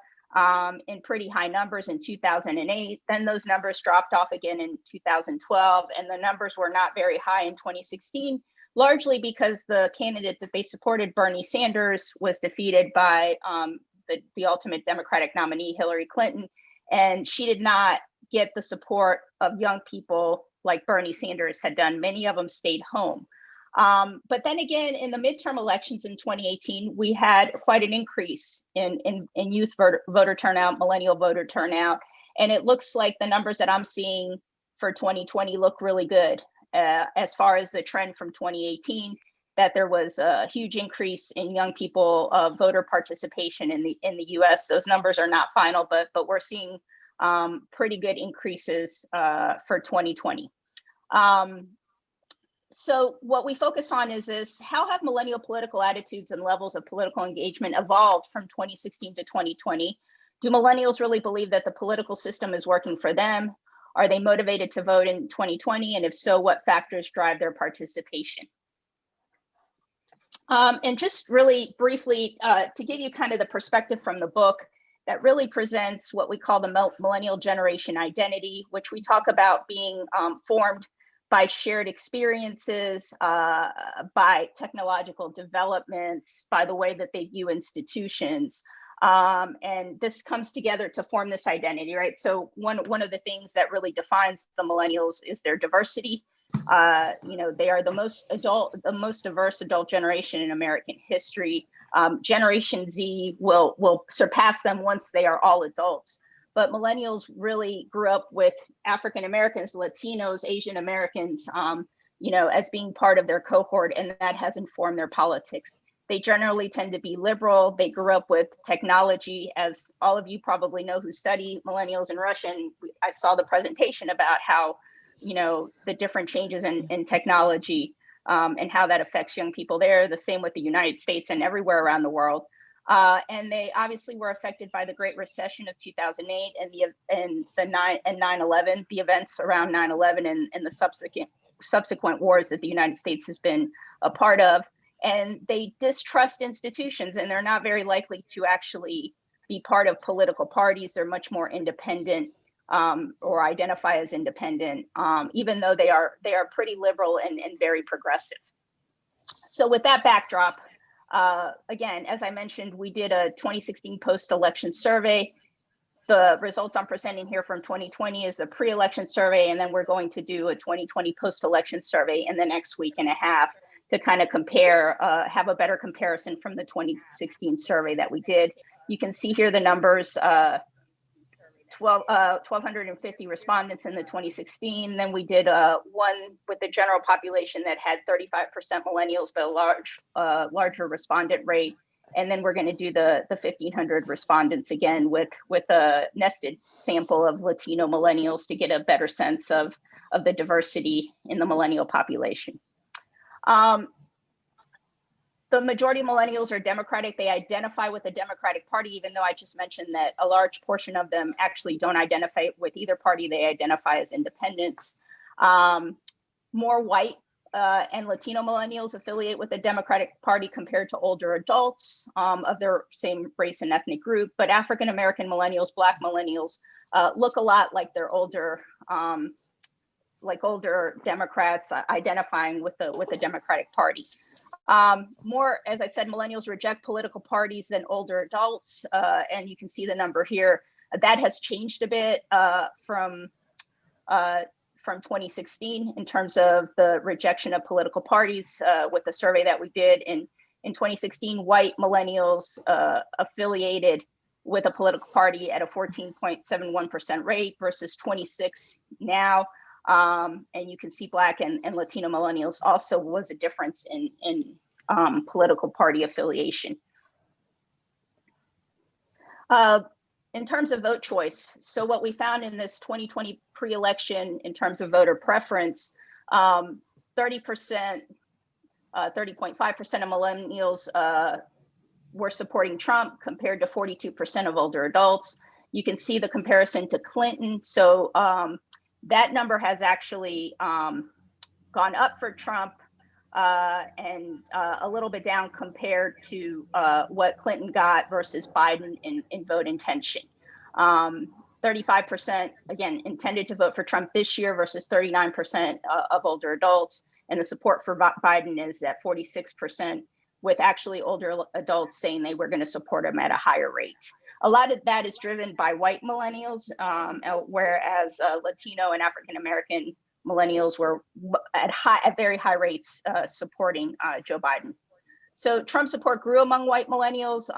in pretty high numbers in 2008. Then those numbers dropped off again in 2012, and the numbers were not very high in 2016, largely because the candidate that they supported, Bernie Sanders, was defeated by the ultimate Democratic nominee, Hillary Clinton, and she did not get the support of young people like Bernie Sanders had done. Many of them stayed home. But then again, in the midterm elections in 2018, we had quite an increase in youth voter turnout, millennial voter turnout. And it looks like the numbers that I'm seeing for 2020 look really good as far as the trend from 2018, that there was a huge increase in young people voter participation in the US. Those numbers are not final, but we're seeing pretty good increases for 2020. So what we focus on is this: how have millennial political attitudes and levels of political engagement evolved from 2016 to 2020? Do millennials really believe that the political system is working for them? Are they motivated to vote in 2020? And if so, what factors drive their participation? And just really briefly, to give you kind of the perspective from the book that really presents what we call the millennial generation identity, which we talk about being formed by shared experiences, by technological developments, by the way that they view institutions. And this comes together to form this identity, right? So one of the things that really defines the millennials is their diversity. They are the most diverse adult generation in American history. Generation Z will surpass them once they are all adults. but millennials really grew up with African Americans, Latinos, Asian Americans, as being part of their cohort, and that has informed their politics. They generally tend to be liberal. They grew up with technology, as all of you probably know who study millennials in Russian. I saw the presentation about how, the different changes in technology and how that affects young people there. The same with the United States and everywhere around the world. And they obviously were affected by the Great Recession of 2008 and 9/11, the events around 9/11 and the subsequent wars that the United States has been a part of. And they distrust institutions, and they're not very likely to actually be part of political parties. They're much more independent or identify as independent, even though they are pretty liberal and very progressive. So with that backdrop, again, as I mentioned, we did a 2016 post-election survey. The results I'm presenting here from 2020 is the pre-election survey, and then we're going to do a 2020 post-election survey in the next week and a half to kind of compare, have a better comparison from the 2016 survey that we did. You can see here the numbers, 1,250 respondents in the 2016. Then we did one with the general population that had 35% millennials, but a larger respondent rate. And then we're going to do the 1,500 respondents again with a nested sample of Latino millennials to get a better sense of the diversity in the millennial population. The majority of millennials are Democratic. They identify with the Democratic Party, even though I just mentioned that a large portion of them actually don't identify with either party. They identify as independents. More white and Latino millennials affiliate with the Democratic Party compared to older adults of their same race and ethnic group. But African American millennials, Black millennials, look a lot like their older Democrats identifying with the Democratic Party. More, as I said, millennials reject political parties than older adults, and you can see the number here. That has changed a bit from 2016 in terms of the rejection of political parties with the survey that we did. In 2016, white millennials affiliated with a political party at a 14.71% rate versus 26 now. And you can see Black and Latino millennials also was a difference in political party affiliation. In terms of vote choice, so what we found in this 2020 pre-election in terms of voter preference, 30%, 30.5% of millennials were supporting Trump compared to 42% of older adults. You can see the comparison to Clinton. So that number has actually gone up for Trump and a little bit down compared to what Clinton got versus Biden in vote intention. 35%, again, intended to vote for Trump this year versus 39% of older adults. And the support for Biden is at 46%, with actually older adults saying they were going to support him at a higher rate. A lot of that is driven by white millennials, whereas Latino and African-American millennials were at very high rates supporting Joe Biden. So Trump support grew among white millennials.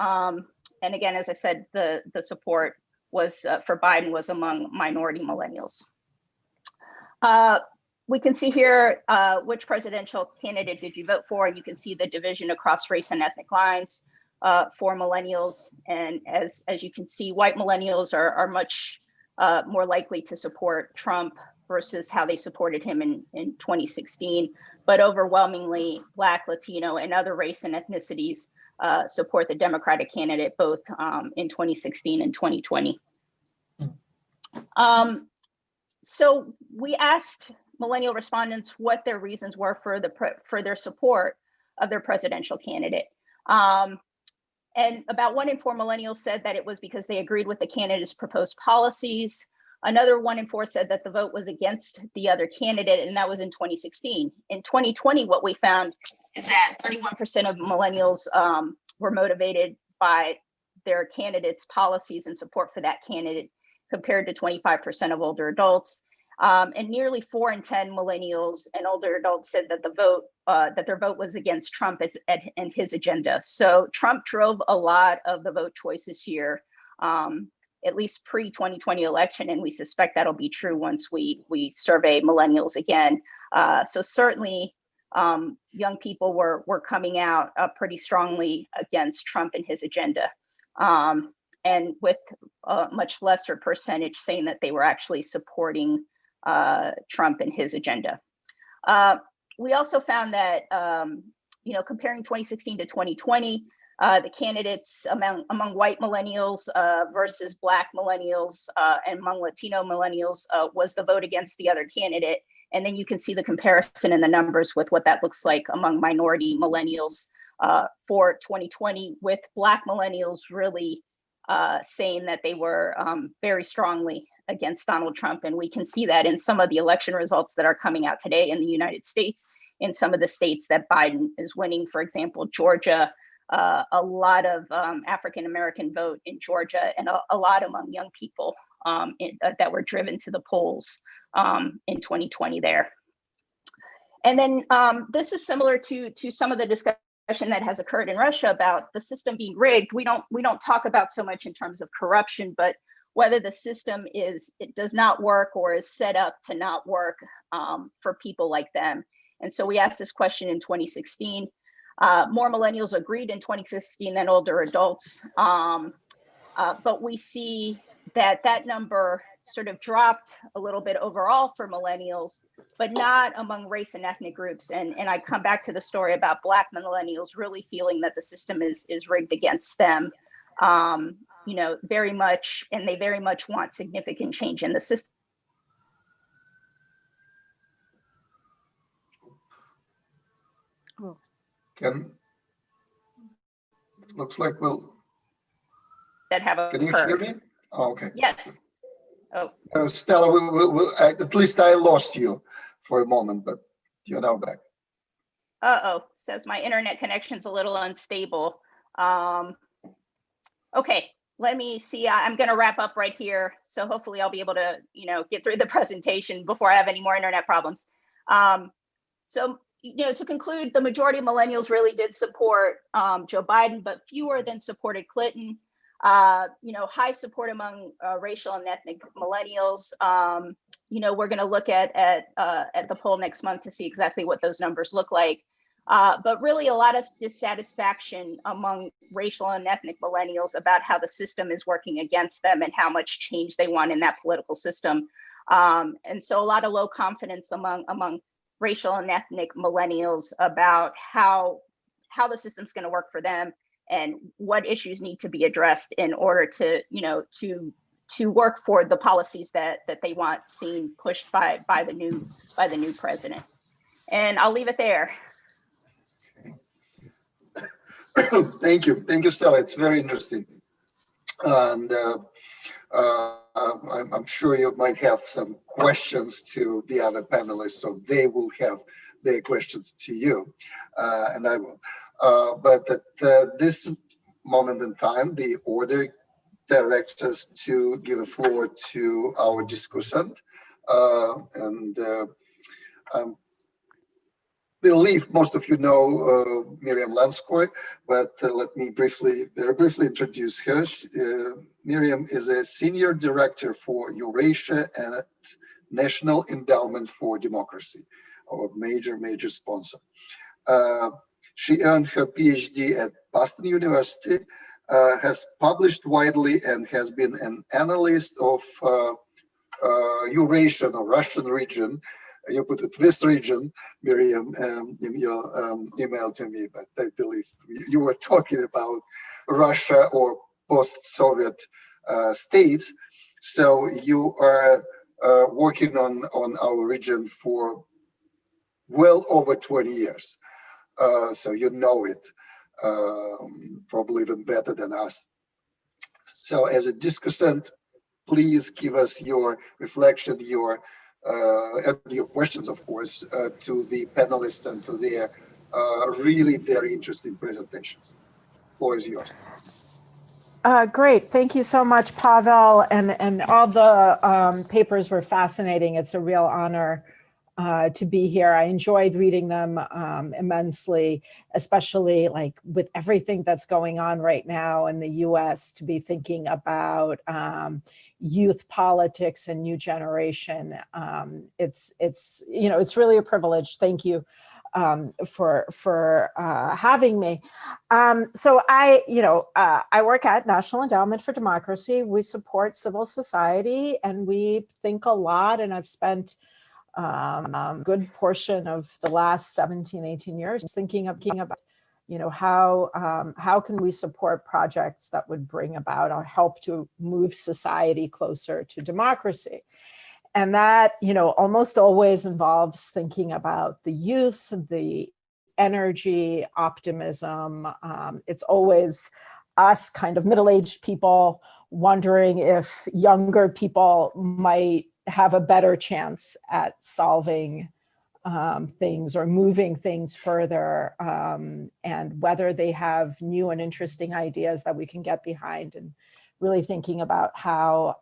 And again, as I said, the support was for Biden was among minority millennials. We can see here which presidential candidate did you vote for, and you can see the division across race and ethnic lines for millennials. And as you can see, white millennials are much more likely to support Trump versus how they supported him in 2016. But overwhelmingly, Black, Latino, and other race and ethnicities support the Democratic candidate both in 2016 and 2020. So we asked millennial respondents what their reasons were for their support of their presidential candidate. And about 1 in 4 millennials said that it was because they agreed with the candidate's proposed policies. Another 1 in 4 said that the vote was against the other candidate, and that was in 2016. In 2020, what we found is that 31% of millennials were motivated by their candidate's policies and support for that candidate, compared to 25% of older adults. And nearly 4 in 10 millennials and older adults said that their vote was against Trump and his agenda. So Trump drove a lot of the vote choice this year. at least pre-2020 election, and we suspect that'll be true once we survey millennials again. So certainly young people were coming out pretty strongly against Trump and his agenda, and with a much lesser percentage saying that they were actually supporting Trump and his agenda. We also found that, comparing 2016 to 2020, the candidates among white millennials versus Black millennials and among Latino millennials was the vote against the other candidate. And then you can see the comparison in the numbers with what that looks like among minority millennials for 2020, with Black millennials really saying that they were very strongly against Donald Trump. And we can see that in some of the election results that are coming out today in the United States, in some of the states that Biden is winning. For example, Georgia, a lot of African-American vote in Georgia, and a lot among young people that were driven to the polls in 2020 there. And then this is similar to some of the discussion that has occurred in Russia about the system being rigged. We don't talk about so much in terms of corruption, but whether the system it does not work or is set up to not work for people like them. And so we asked this question in 2016. More millennials agreed in 2016 than older adults. But we see that number sort of dropped a little bit overall for millennials, but not among race and ethnic groups. And I come back to the story about Black millennials really feeling that the system is rigged against them, very much, and they very much want significant change in the system. Looks like we'll. That have Can you hear me? Oh, okay. Yes. Oh. Stella, at least I lost you for a moment, but you're now back. Says my internet connection's a little unstable. Okay, let me see. I'm going to wrap up right here. So hopefully I'll be able to, get through the presentation before I have any more internet problems. To conclude, the majority of millennials really did support Joe Biden, but fewer than supported Clinton. High support among racial and ethnic millennials. We're going to look at the poll next month to see exactly what those numbers look like. But really a lot of dissatisfaction among racial and ethnic millennials about how the system is working against them and how much change they want in that political system. And so a lot of low confidence among racial and ethnic millennials about how the system's going to work for them and what issues need to be addressed in order to work for the policies that they want seen pushed by the new president. And I'll leave it there. Thank you, Stella. It's very interesting, and I'm sure you might have some questions to the other panelists, so they will have their questions to you, and I will. But at this moment in time, the order directs us to give a floor to our discussant, and I believe most of you know Miriam Lanskoy, but let me very briefly introduce her. Miriam is a senior director for Eurasia at National Endowment for Democracy, our major sponsor. She earned her PhD at Boston University, has published widely, and has been an analyst of Eurasian or Russian region. You put it this region, Miriam, in your email to me, but I believe you were talking about Russia or post-Soviet states. So you are working on our region for well over 20 years. So you know it probably even better than us. So as a discussant, please give us your reflection, and your questions, of course, to the panelists and to their really very interesting presentations. The floor is yours. Great. Thank you so much, Pavel. And all the papers were fascinating. It's a real honor to be here. I enjoyed reading them immensely, especially like with everything that's going on right now in the US, to be thinking about youth politics and new generation. It's you know, it's really a privilege. Thank you for having me. So I work at National Endowment for Democracy. We support civil society, and we think a lot, and I've spent a good portion of the last 17, 18 years thinking about, you know, how can we support projects that would bring about or help to move society closer to democracy. And that, you know, almost always involves thinking about the youth, the energy, optimism. It's always us kind of middle-aged people wondering if younger people might have a better chance at solving things or moving things further, and whether they have new and interesting ideas that we can get behind, and really thinking about how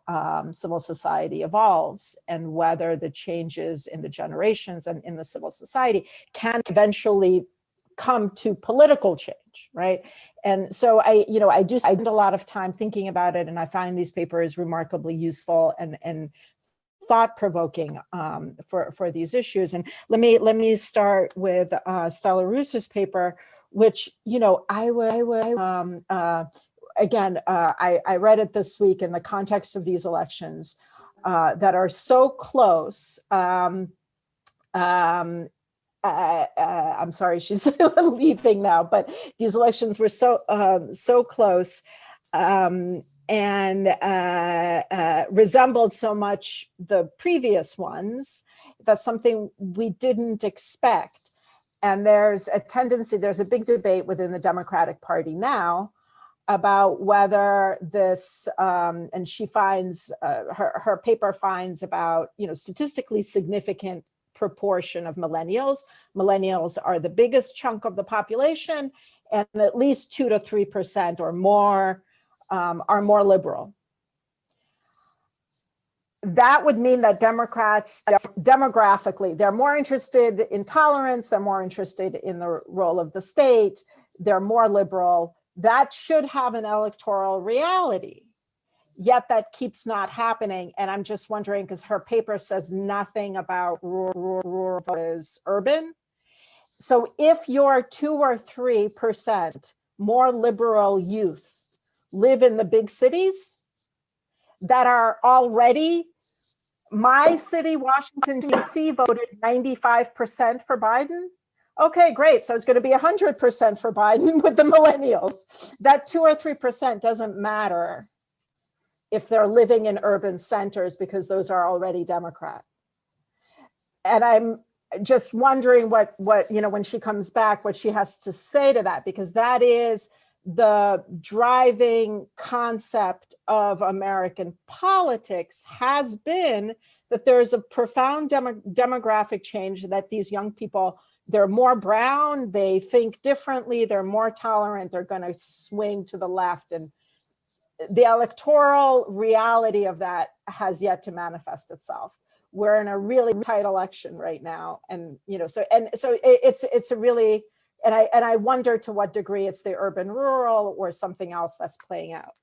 civil society evolves and whether the changes in the generations and in the civil society can eventually come to political change, right? And so I spend a lot of time thinking about it, and I find these papers remarkably useful and thought-provoking for these issues. And let me start with Stella Russa's paper, which, you know, I read it this week in the context of these elections that are so close. I'm sorry, she's leaving now, but these elections were so close. And resembled so much the previous ones. That's something we didn't expect. And there's a tendency, there's a big debate within the Democratic Party now about whether this, and she finds, her paper finds about, you know, statistically significant proportion of millennials. Millennials are the biggest chunk of the population, and at least 2 to 3% or more are more liberal. That would mean that Democrats, demographically, they're more interested in tolerance, they're more interested in the role of the state, they're more liberal. That should have an electoral reality, yet that keeps not happening. And I'm just wondering, because her paper says nothing about rural versus urban. So if you're 2 or 3% more liberal youth live in the big cities that are already, my city, Washington, D.C. voted 95% for Biden. Okay, great. So it's going to be 100% for Biden with the millennials. That 2 or 3% doesn't matter if they're living in urban centers, because those are already Democrat. And I'm just wondering what, you know, when she comes back, what she has to say to that, because that is the driving concept of American politics, has been that there's a profound demographic change, that these young people, they're more brown, they think differently, they're more tolerant, they're going to swing to the left. And the electoral reality of that has yet to manifest itself. We're in a really tight election right now. And, you know, so it's a really, and I wonder to what degree it's the urban rural or something else that's playing out.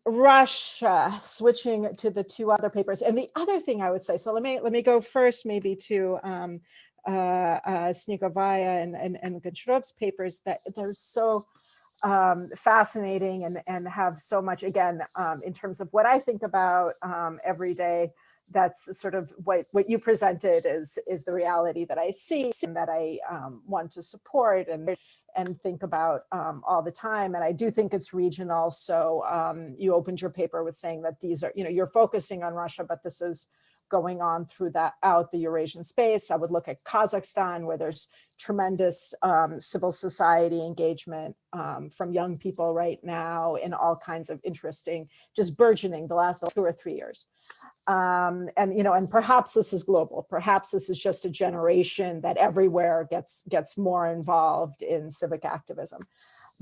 Russia, switching to the 2 other papers. And the other thing I would say, so let me go first maybe to Snegovaya and Goncharov's papers, that they're so fascinating and have so much, again, in terms of what I think about every day. That's sort of what you presented is the reality that I see and that I want to support and think about all the time. And I do think it's regional. So you opened your paper with saying that these are, you know, you're focusing on Russia, but this is going on throughout the Eurasian space. I would look at Kazakhstan, where there's tremendous civil society engagement from young people right now in all kinds of interesting, just burgeoning the last 2 or 3 years. And, you know, and perhaps this is global. Perhaps this is just a generation that everywhere gets more involved in civic activism.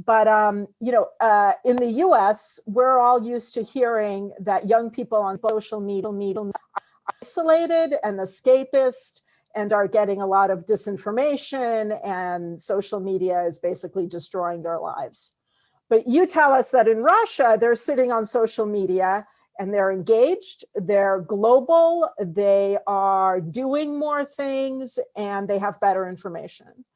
But, you know, in the US, we're all used to hearing that young people on social media isolated and escapist and are getting a lot of disinformation, and social media is basically destroying their lives. But you tell us that in Russia, they're sitting on social media and they're engaged, they're global, they are doing more things, and they have better information.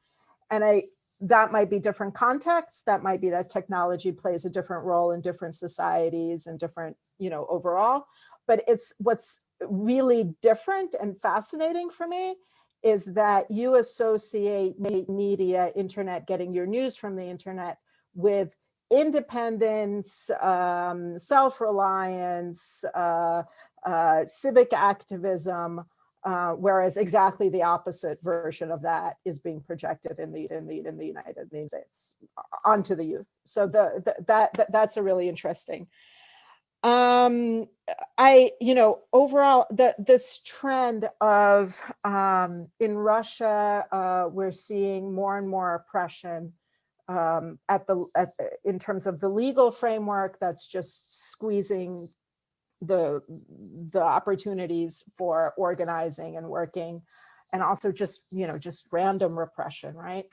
And that might be different contexts. That might be that technology plays a different role in different societies and different, overall. But it's what's really different and fascinating for me is that you associate media, internet, getting your news from the internet with independence, self-reliance, civic activism, whereas exactly the opposite version of that is being projected in the United States onto the youth. So that's a really interesting. Overall, this trend of in Russia, we're seeing more and more oppression in terms of the legal framework that's just squeezing the opportunities for organizing and working, and also just random repression, right?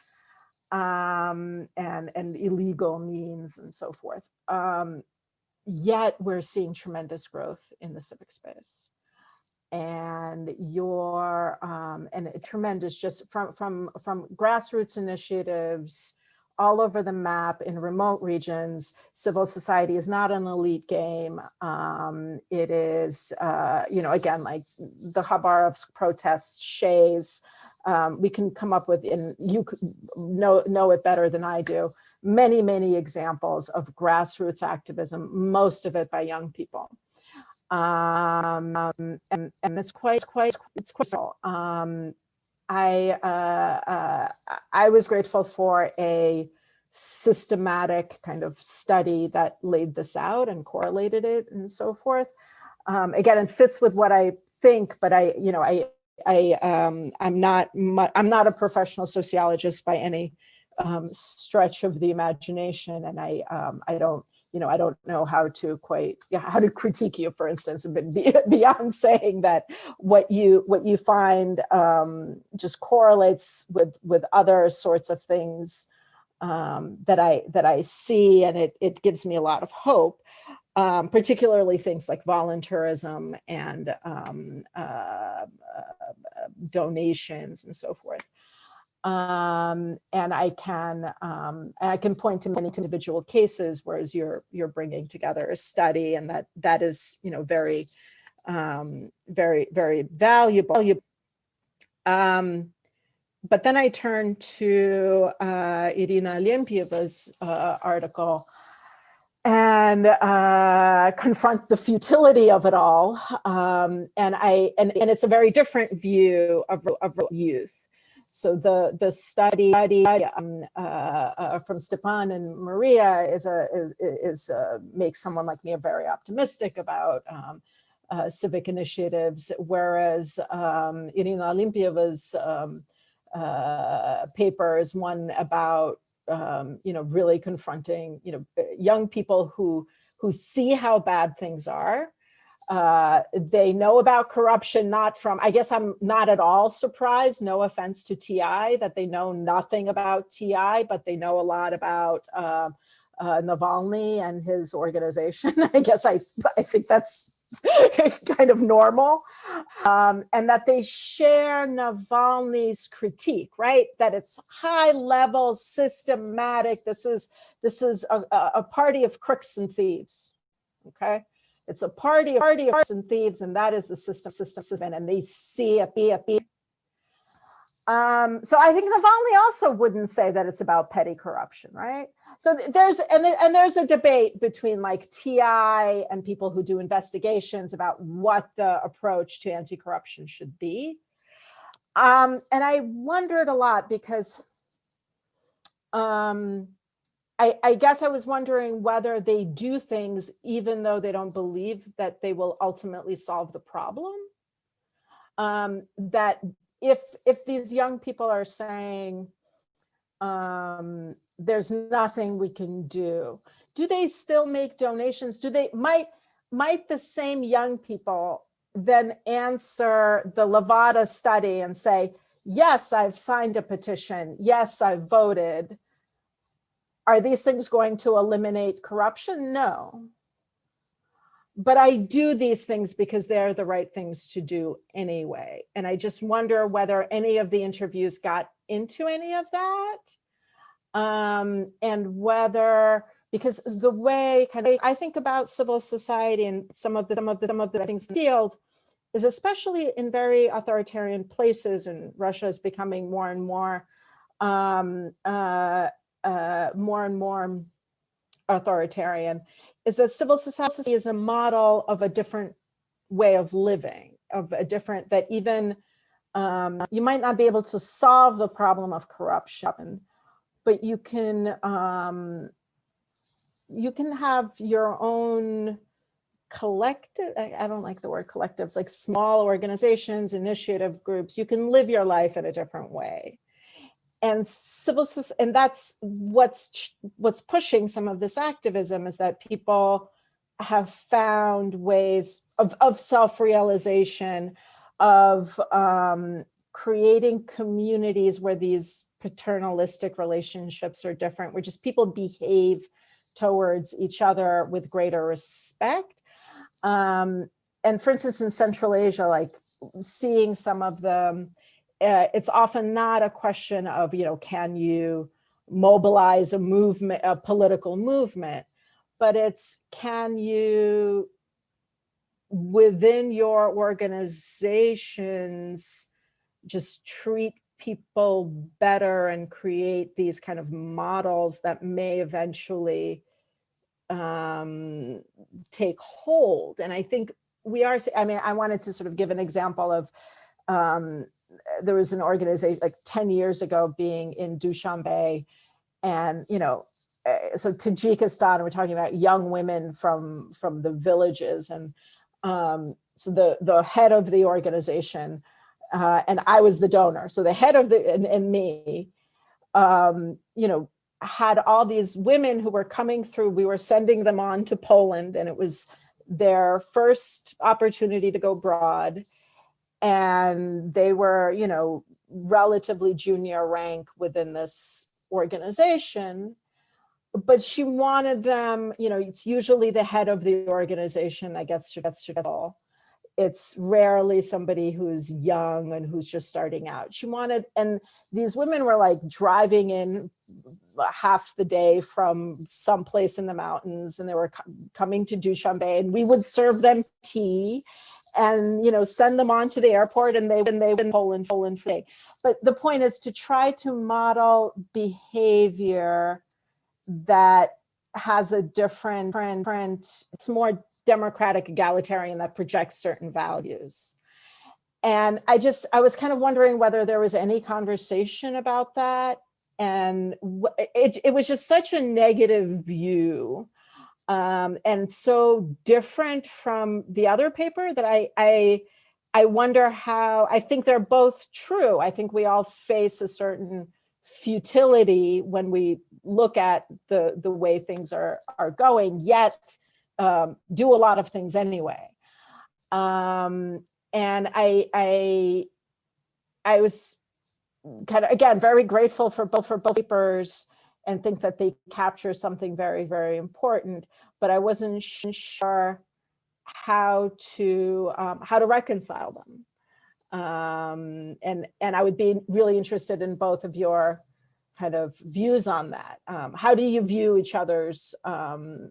And illegal means and so forth. Yet we're seeing tremendous growth in the civic space, and tremendous just from grassroots initiatives all over the map in remote regions. Civil society is not an elite game. It is, again, like the Khabarovsk protests, Shays. We can come up with, and you know it better than I do, many examples of grassroots activism, most of it by young people. And it's quite cool. I was grateful for a systematic kind of study that laid this out and correlated it and so forth. Again, it fits with what I think, but I'm not a professional sociologist by any stretch of the imagination, and I don't know how to critique you, for instance, beyond saying that what you find just correlates with other sorts of things that I see, and it gives me a lot of hope, particularly things like volunteerism and donations and so forth. And I can point to many individual cases, whereas you're bringing together a study, and that is very valuable. But then I turn to Irina Olympia's article and confront the futility of it all, and it's a very different view of youth. So the study from Stepan and Maria makes someone like me very optimistic about civic initiatives, whereas Irina Olympia's paper is one about really confronting young people who see how bad things are. They know about corruption, not from, I guess I'm not at all surprised, no offense to TI, that they know nothing about TI, but they know a lot about Navalny and his organization. I guess I think that's kind of normal. And that they share Navalny's critique, right? That it's high level, systematic. This is a party of crooks and thieves, okay? It's a party of crooks and thieves, and that is the system, and they see it. So I think Navalny also wouldn't say that it's about petty corruption, right? So there's a debate between like TI and people who do investigations about what the approach to anti-corruption should be. And I wondered a lot because I guess I was wondering whether they do things even though they don't believe that they will ultimately solve the problem. That if these young people are saying, there's nothing we can do they still make donations? Might the same young people then answer the Levada study and say, yes, I've signed a petition. Yes, I've voted. Are these things going to eliminate corruption? No. But I do these things because they're the right things to do anyway. And I just wonder whether any of the interviews got into any of that. And whether, because the way kind of I think about civil society and some of the things in the field is, especially in very authoritarian places, and Russia is becoming more and more authoritarian, is that civil society is a model of a different way of living, of a different, that even you might not be able to solve the problem of corruption, but you can have your own collective, I don't like the word collectives, like small organizations, initiative groups. You can live your life in a different way. And and that's what's pushing some of this activism, is that people have found ways of self-realization, of creating communities where these paternalistic relationships are different, where just people behave towards each other with greater respect. And for instance, in Central Asia, like seeing some of them, it's often not a question of, can you mobilize a movement, a political movement, but it's, can you, within your organizations, just treat people better and create these kind of models that may eventually take hold. And I think we are, I wanted to sort of give an example of, there was an organization like 10 years ago being in Dushanbe, and, so Tajikistan, we're talking about young women from the villages. And so the head of the organization, and I was the donor. So the head of and me, had all these women who were coming through. We were sending them on to Poland, and it was their first opportunity to go abroad. And they were, relatively junior rank within this organization. But she wanted them, it's usually the head of the organization that gets to all. It's rarely somebody who's young and who's just starting out. She wanted, and these women were like driving in half the day from someplace in the mountains, and they were coming to Dushanbe, and we would serve them tea and, send them on to the airport, and they in Poland. But the point is to try to model behavior that has a different, it's more democratic, egalitarian, that projects certain values. And I was kind of wondering whether there was any conversation about that. And it was just such a negative view, and so different from the other paper that I wonder how, I think they're both true. I think we all face a certain futility when we look at the way things are going, yet do a lot of things anyway. And I was kind of, again, very grateful for both papers, and think that they capture something very, very important, but I wasn't sure how to reconcile them. And I would be really interested in both of your kind of views on that. How do you view each other's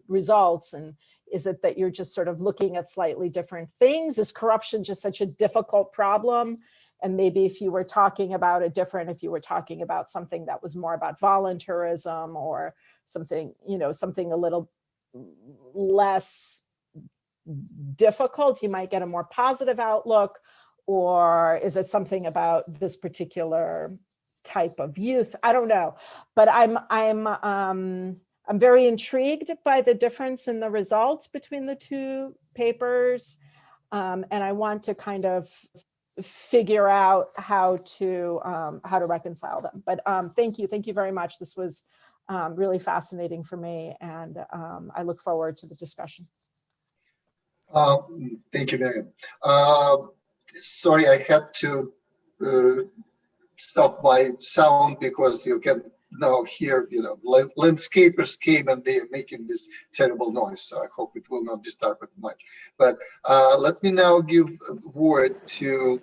results? And is it that you're just sort of looking at slightly different things? Is corruption just such a difficult problem? And maybe if you were talking about if you were talking about something that was more about voluntarism, or something, something a little less difficult, you might get a more positive outlook. Or is it something about this particular type of youth? I don't know, but I'm very intrigued by the difference in the results between the two papers, and I want to kind of figure out how to reconcile them. But thank you very much. This was really fascinating for me, and I look forward to the discussion. Thank you, Miriam. Sorry, I had to stop my sound because you can now hear, landscapers came and they are making this terrible noise. So I hope it will not disturb it much. But let me now give a word to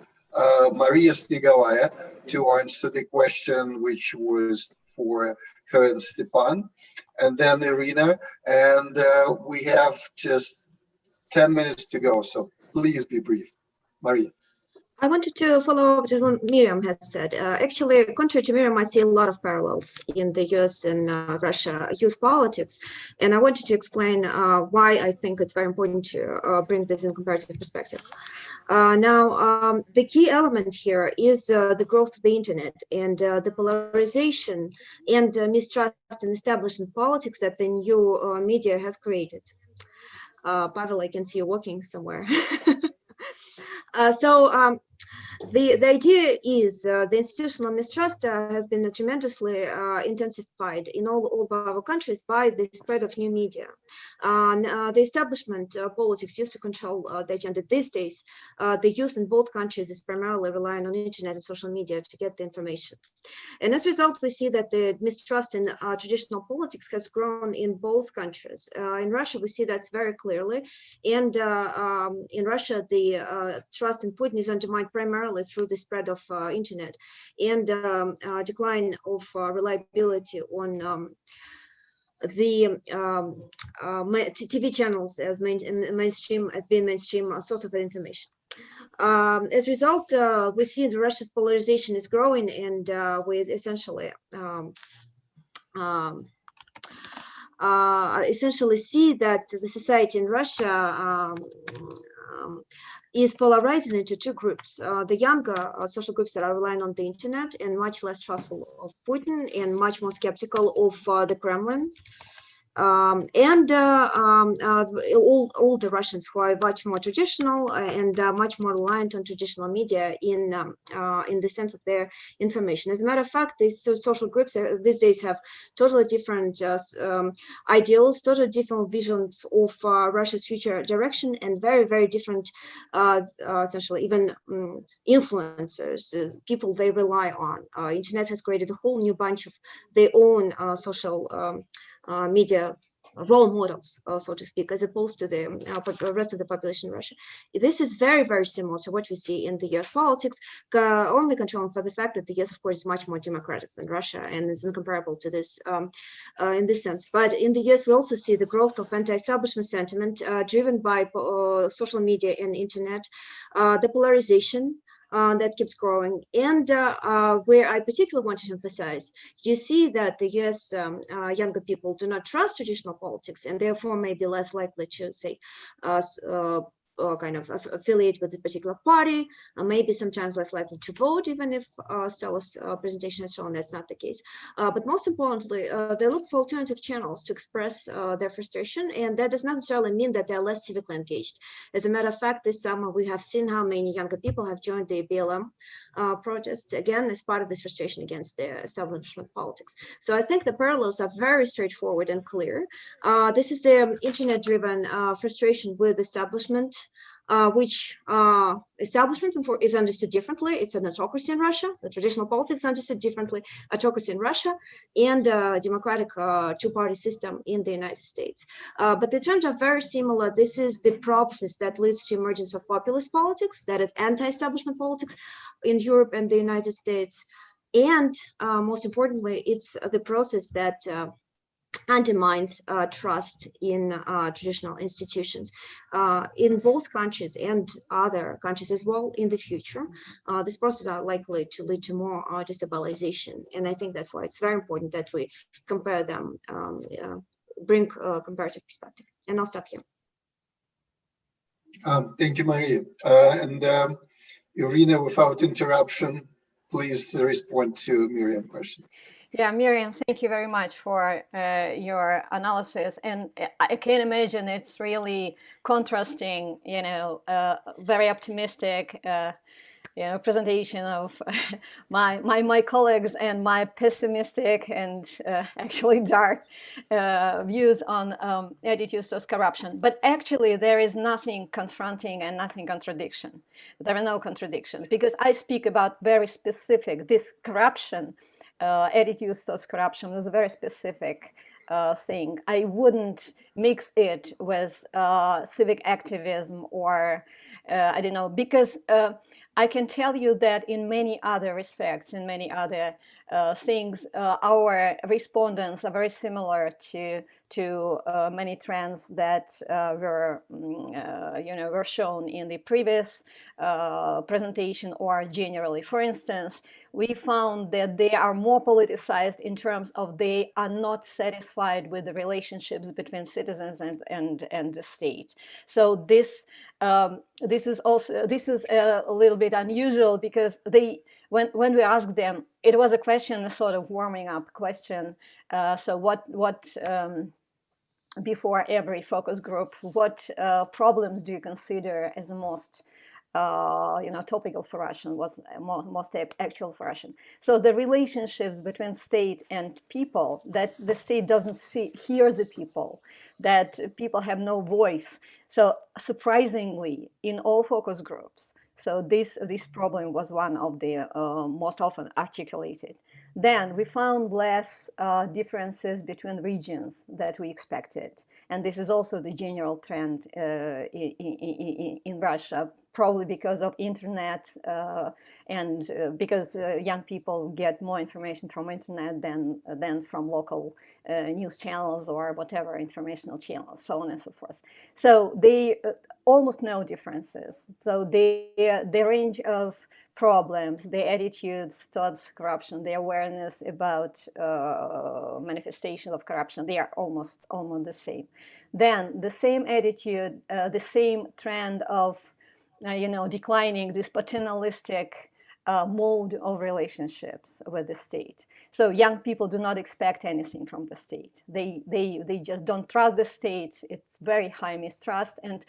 Maria Snegovaya to answer the question, which was for her and Stepan, and then Irina. And we have just 10 minutes to go, so please be brief. Maria. I wanted to follow up to what Miriam has said. Actually, contrary to Miriam, I see a lot of parallels in the US and Russia youth politics. And I wanted to explain why I think it's very important to bring this in comparative perspective. Now, the key element here is the growth of the internet and the polarization and mistrust in establishment politics that the new media has created. Pavel, I can see you walking somewhere. The idea is the institutional mistrust has been tremendously intensified in all of our countries by the spread of new media. The establishment politics used to control the agenda. These days, the youth in both countries is primarily relying on internet and social media to get the information. And as a result, we see that the mistrust in traditional politics has grown in both countries. In Russia, we see that very clearly. And in Russia, the trust in Putin is undermined primarily through the spread of internet and decline of reliability on the TV channels as mainstream source of information. As a result, we see the Russia's polarization is growing, and we essentially see that the society in Russia is polarizing into two groups. The younger social groups that are relying on the internet and much less trustful of Putin and much more skeptical of the Kremlin. And all the Russians who are much more traditional and much more reliant on traditional media in the sense of their information. As a matter of fact, these social groups these days have totally different ideals, totally different visions of Russia's future direction, and very, very different, essentially, even influencers, people they rely on. Internet has created a whole new bunch of their own social media role models, so to speak, as opposed to the rest of the population in Russia. This is very, very similar to what we see in the US politics, only controlling for the fact that the US, of course, is much more democratic than Russia and is incomparable to this in this sense. But in the US, we also see the growth of anti-establishment sentiment driven by social media and internet, the polarization that keeps growing. And where I particularly want to emphasize, you see that the US younger people do not trust traditional politics and therefore may be less likely to say kind of affiliate with a particular party, maybe sometimes less likely to vote, even if Stella's presentation has shown that's not the case. But most importantly, they look for alternative channels to express their frustration, and that does not necessarily mean that they're less civically engaged. As a matter of fact, this summer we have seen how many younger people have joined the BLM protest, again, as part of this frustration against the establishment politics. So I think the parallels are very straightforward and clear. This is the internet-driven frustration with establishment, which establishment is understood differently. It's an autocracy in Russia. The traditional politics is understood differently. Autocracy in Russia and democratic two-party system in the United States. But the terms are very similar. This is the process that leads to emergence of populist politics, that is anti-establishment politics in Europe and the United States. And most importantly, it's the process that undermines trust in traditional institutions in both countries and other countries as well in the future. These processes are likely to lead to more destabilization, and I think that's why it's very important that we compare them, bring a comparative perspective. And I'll stop here. Thank you, Maria. And Irina, without interruption, please respond to Miriam's question. Yeah, Miriam, thank you very much for your analysis. And I can imagine it's really contrasting, very optimistic presentation of my colleagues and my pessimistic and actually dark views on attitudes towards corruption. But actually, there is nothing confronting and nothing contradiction. There are no contradictions because I speak about very specific. This corruption, attitudes towards corruption, is a very specific thing. I wouldn't mix it with civic activism or I don't know, because I can tell you that in many other respects, in many other things, our respondents are very similar to many trends that were shown in the previous presentation or generally. For instance, we found that they are more politicized in terms of they are not satisfied with the relationships between citizens and the state. So this is a little bit unusual because when we asked them, it was a question, a sort of warming up question. So what before every focus group, what problems do you consider as the most topical for Russian, was most actual for Russian? So the relationships between state and people, that the state doesn't hear the people, that people have no voice. So surprisingly, in all focus groups, so this problem was one of the most often articulated. Then we found less differences between regions that we expected. And this is also the general trend in Russia, probably because of internet and because young people get more information from internet than from local news channels or whatever informational channels, so on and so forth. So they almost no differences. So the range of problems, the attitudes towards corruption, the awareness about manifestation of corruption, they are almost the same. Then the same attitude, the same trend of declining this paternalistic mode of relationships with the state. So young people do not expect anything from the state. They just don't trust the state. It's very high mistrust. And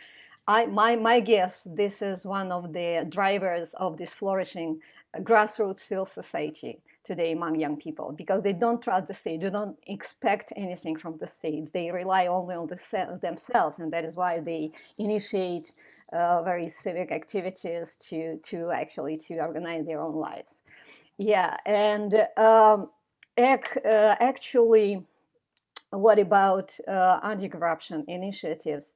my guess, this is one of the drivers of this flourishing grassroots civil society today among young people, because they don't trust the state, they don't expect anything from the state. They rely only on themselves, and that is why they initiate very civic activities to actually organize their own lives. Yeah, and actually, what about anti-corruption initiatives?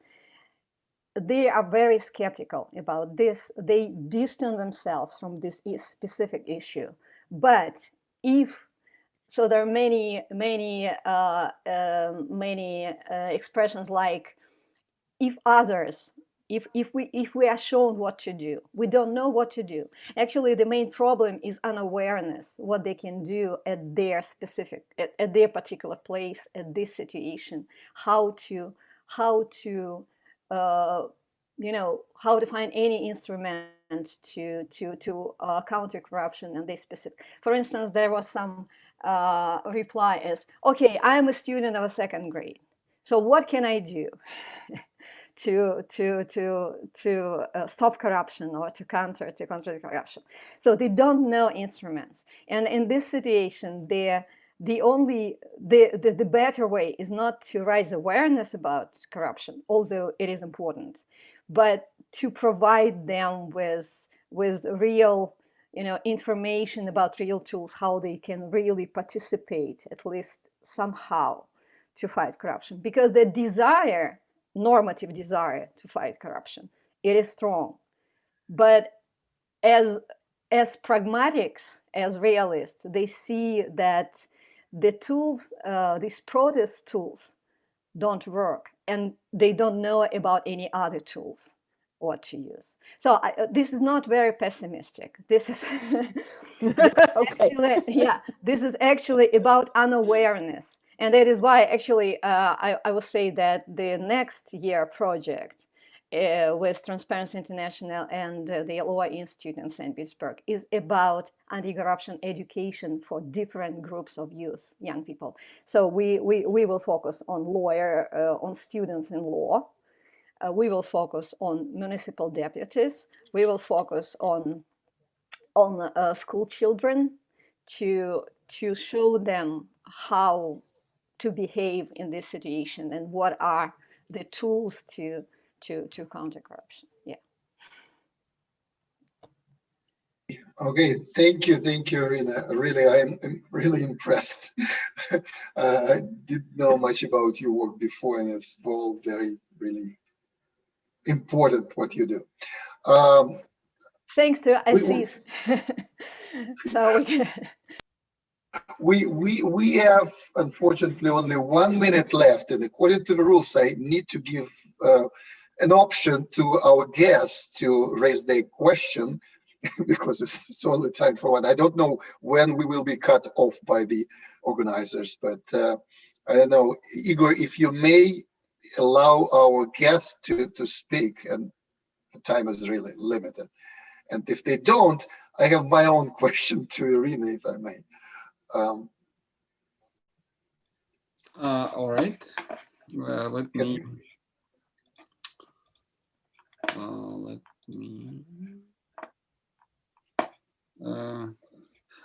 They are very skeptical about this. They distance themselves from this specific issue. But so there are many expressions like, if we are shown what to do, we don't know what to do. Actually, the main problem is unawareness, what they can do at their at their particular place, at this situation, how to find any instrument to counter corruption and this specific. For instance, there was some reply as, okay, I'm a student of a second grade, so what can I do to stop corruption or to counter corruption? So they don't know instruments, and in this situation, the better way is not to raise awareness about corruption, although it is important, but to provide them with real information about real tools, how they can really participate, at least somehow, to fight corruption. Because the normative desire to fight corruption, it is strong. But as pragmatics, as realists, they see that the tools, these protest tools, don't work, and they don't know about any other tools what to use. So this is not very pessimistic. This is Okay. this is actually about unawareness, and that is why actually I will say that the next year project with Transparency International and the Law Institute in St. Petersburg is about anti-corruption education for different groups of youth, young people. So we will focus on on students in law. We will focus on municipal deputies. We will focus on school children to show them how to behave in this situation and what are the tools to counter corruption. Yeah. Okay, thank you, Irina. Really, I'm really impressed. I didn't know much about your work before, and it's all very, really important what you do. Thanks to ASEEES. So we have unfortunately only 1 minute left, and according to the rules, I need to give an option to our guests to raise their question. Because it's only time for one. I don't know when we will be cut off by the organizers, but I don't know, Igor, if you may allow our guests to speak, and the time is really limited. And if they don't, I have my own question to Irina, if I may. All right. Let me.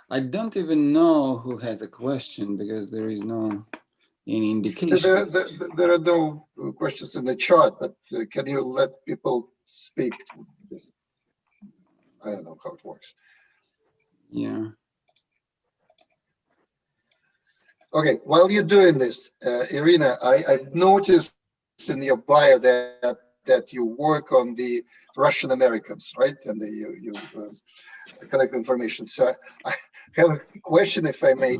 I don't even know who has a question because there is no any indication. There are no questions in the chat, but can you let people speak? I don't know how it works. Yeah. Okay, while you're doing this, Irina, I've noticed in your bio that you work on the Russian Americans, right? And you collect information. So I have a question, if I may.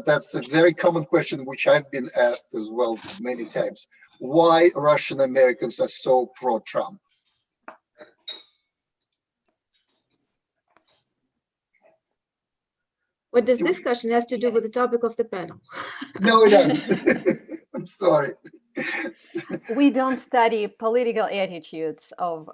That's a very common question, which I've been asked as well many times. Why Russian Americans are so pro-Trump? What does this question has to do with the topic of the panel? No, it doesn't. I'm sorry. We don't study political attitudes of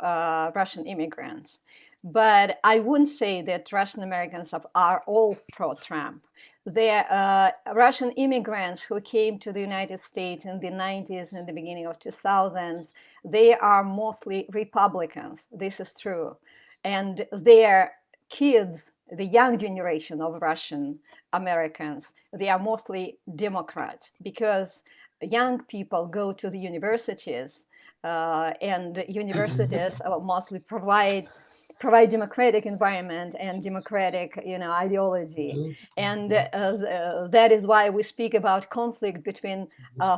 Russian immigrants, but I wouldn't say that Russian Americans are all pro-Trump. The Russian immigrants who came to the United States in the 90s and the beginning of 2000s, they are mostly Republicans. This is true. And their kids, the young generation of Russian Americans, they are mostly Democrats because young people go to the universities and universities mostly provide democratic environment and democratic, ideology. And that is why we speak about conflict between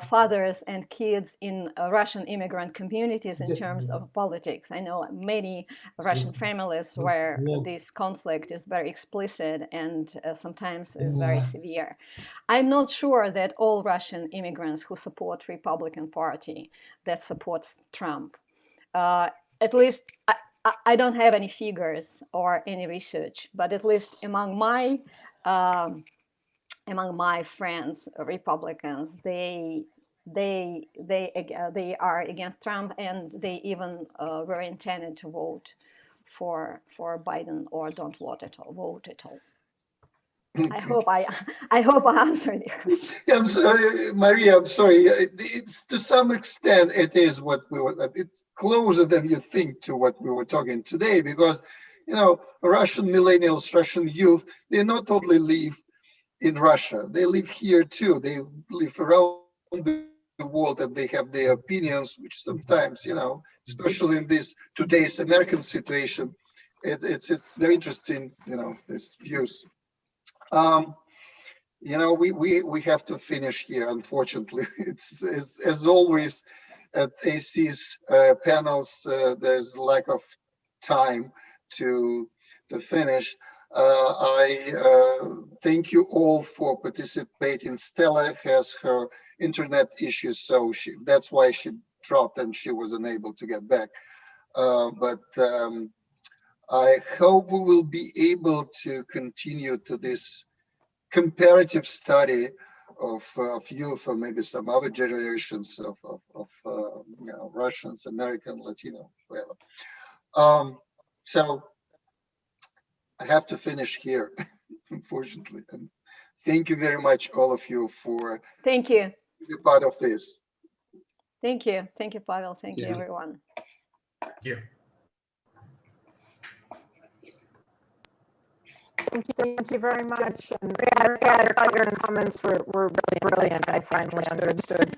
fathers and kids in Russian immigrant communities in terms of politics. I know many Russian families where this conflict is very explicit and sometimes is very severe. I'm not sure that all Russian immigrants who support Republican Party that supports Trump, at least I don't have any figures or any research, but at least among my friends, Republicans, they are against Trump, and they even were intended to vote for Biden or don't vote at all. I hope I answered your question. Yeah, I'm sorry, Maria. I'm sorry. It's to some extent it is what we were. It's closer than you think to what we were talking today, because Russian millennials, Russian youth, they not only live in Russia, they live here too. They live around the world, and they have their opinions, which sometimes, especially in this today's American situation, it's very interesting. These views. We have to finish here, unfortunately. It's as always at ASEEES panels, there's lack of time to finish. I thank you all for participating. Stella has her internet issues, so that's why she dropped and she was unable to get back. But I hope we will be able to continue to this comparative study of youth or maybe some other generations of Russians, American, Latino, whatever. So I have to finish here, unfortunately. And thank you very much, all of you, for being part of this. Thank you, Pavel. Thank you, everyone. Thank you. Thank you very much. And I thought your comments were really brilliant. I finally understood.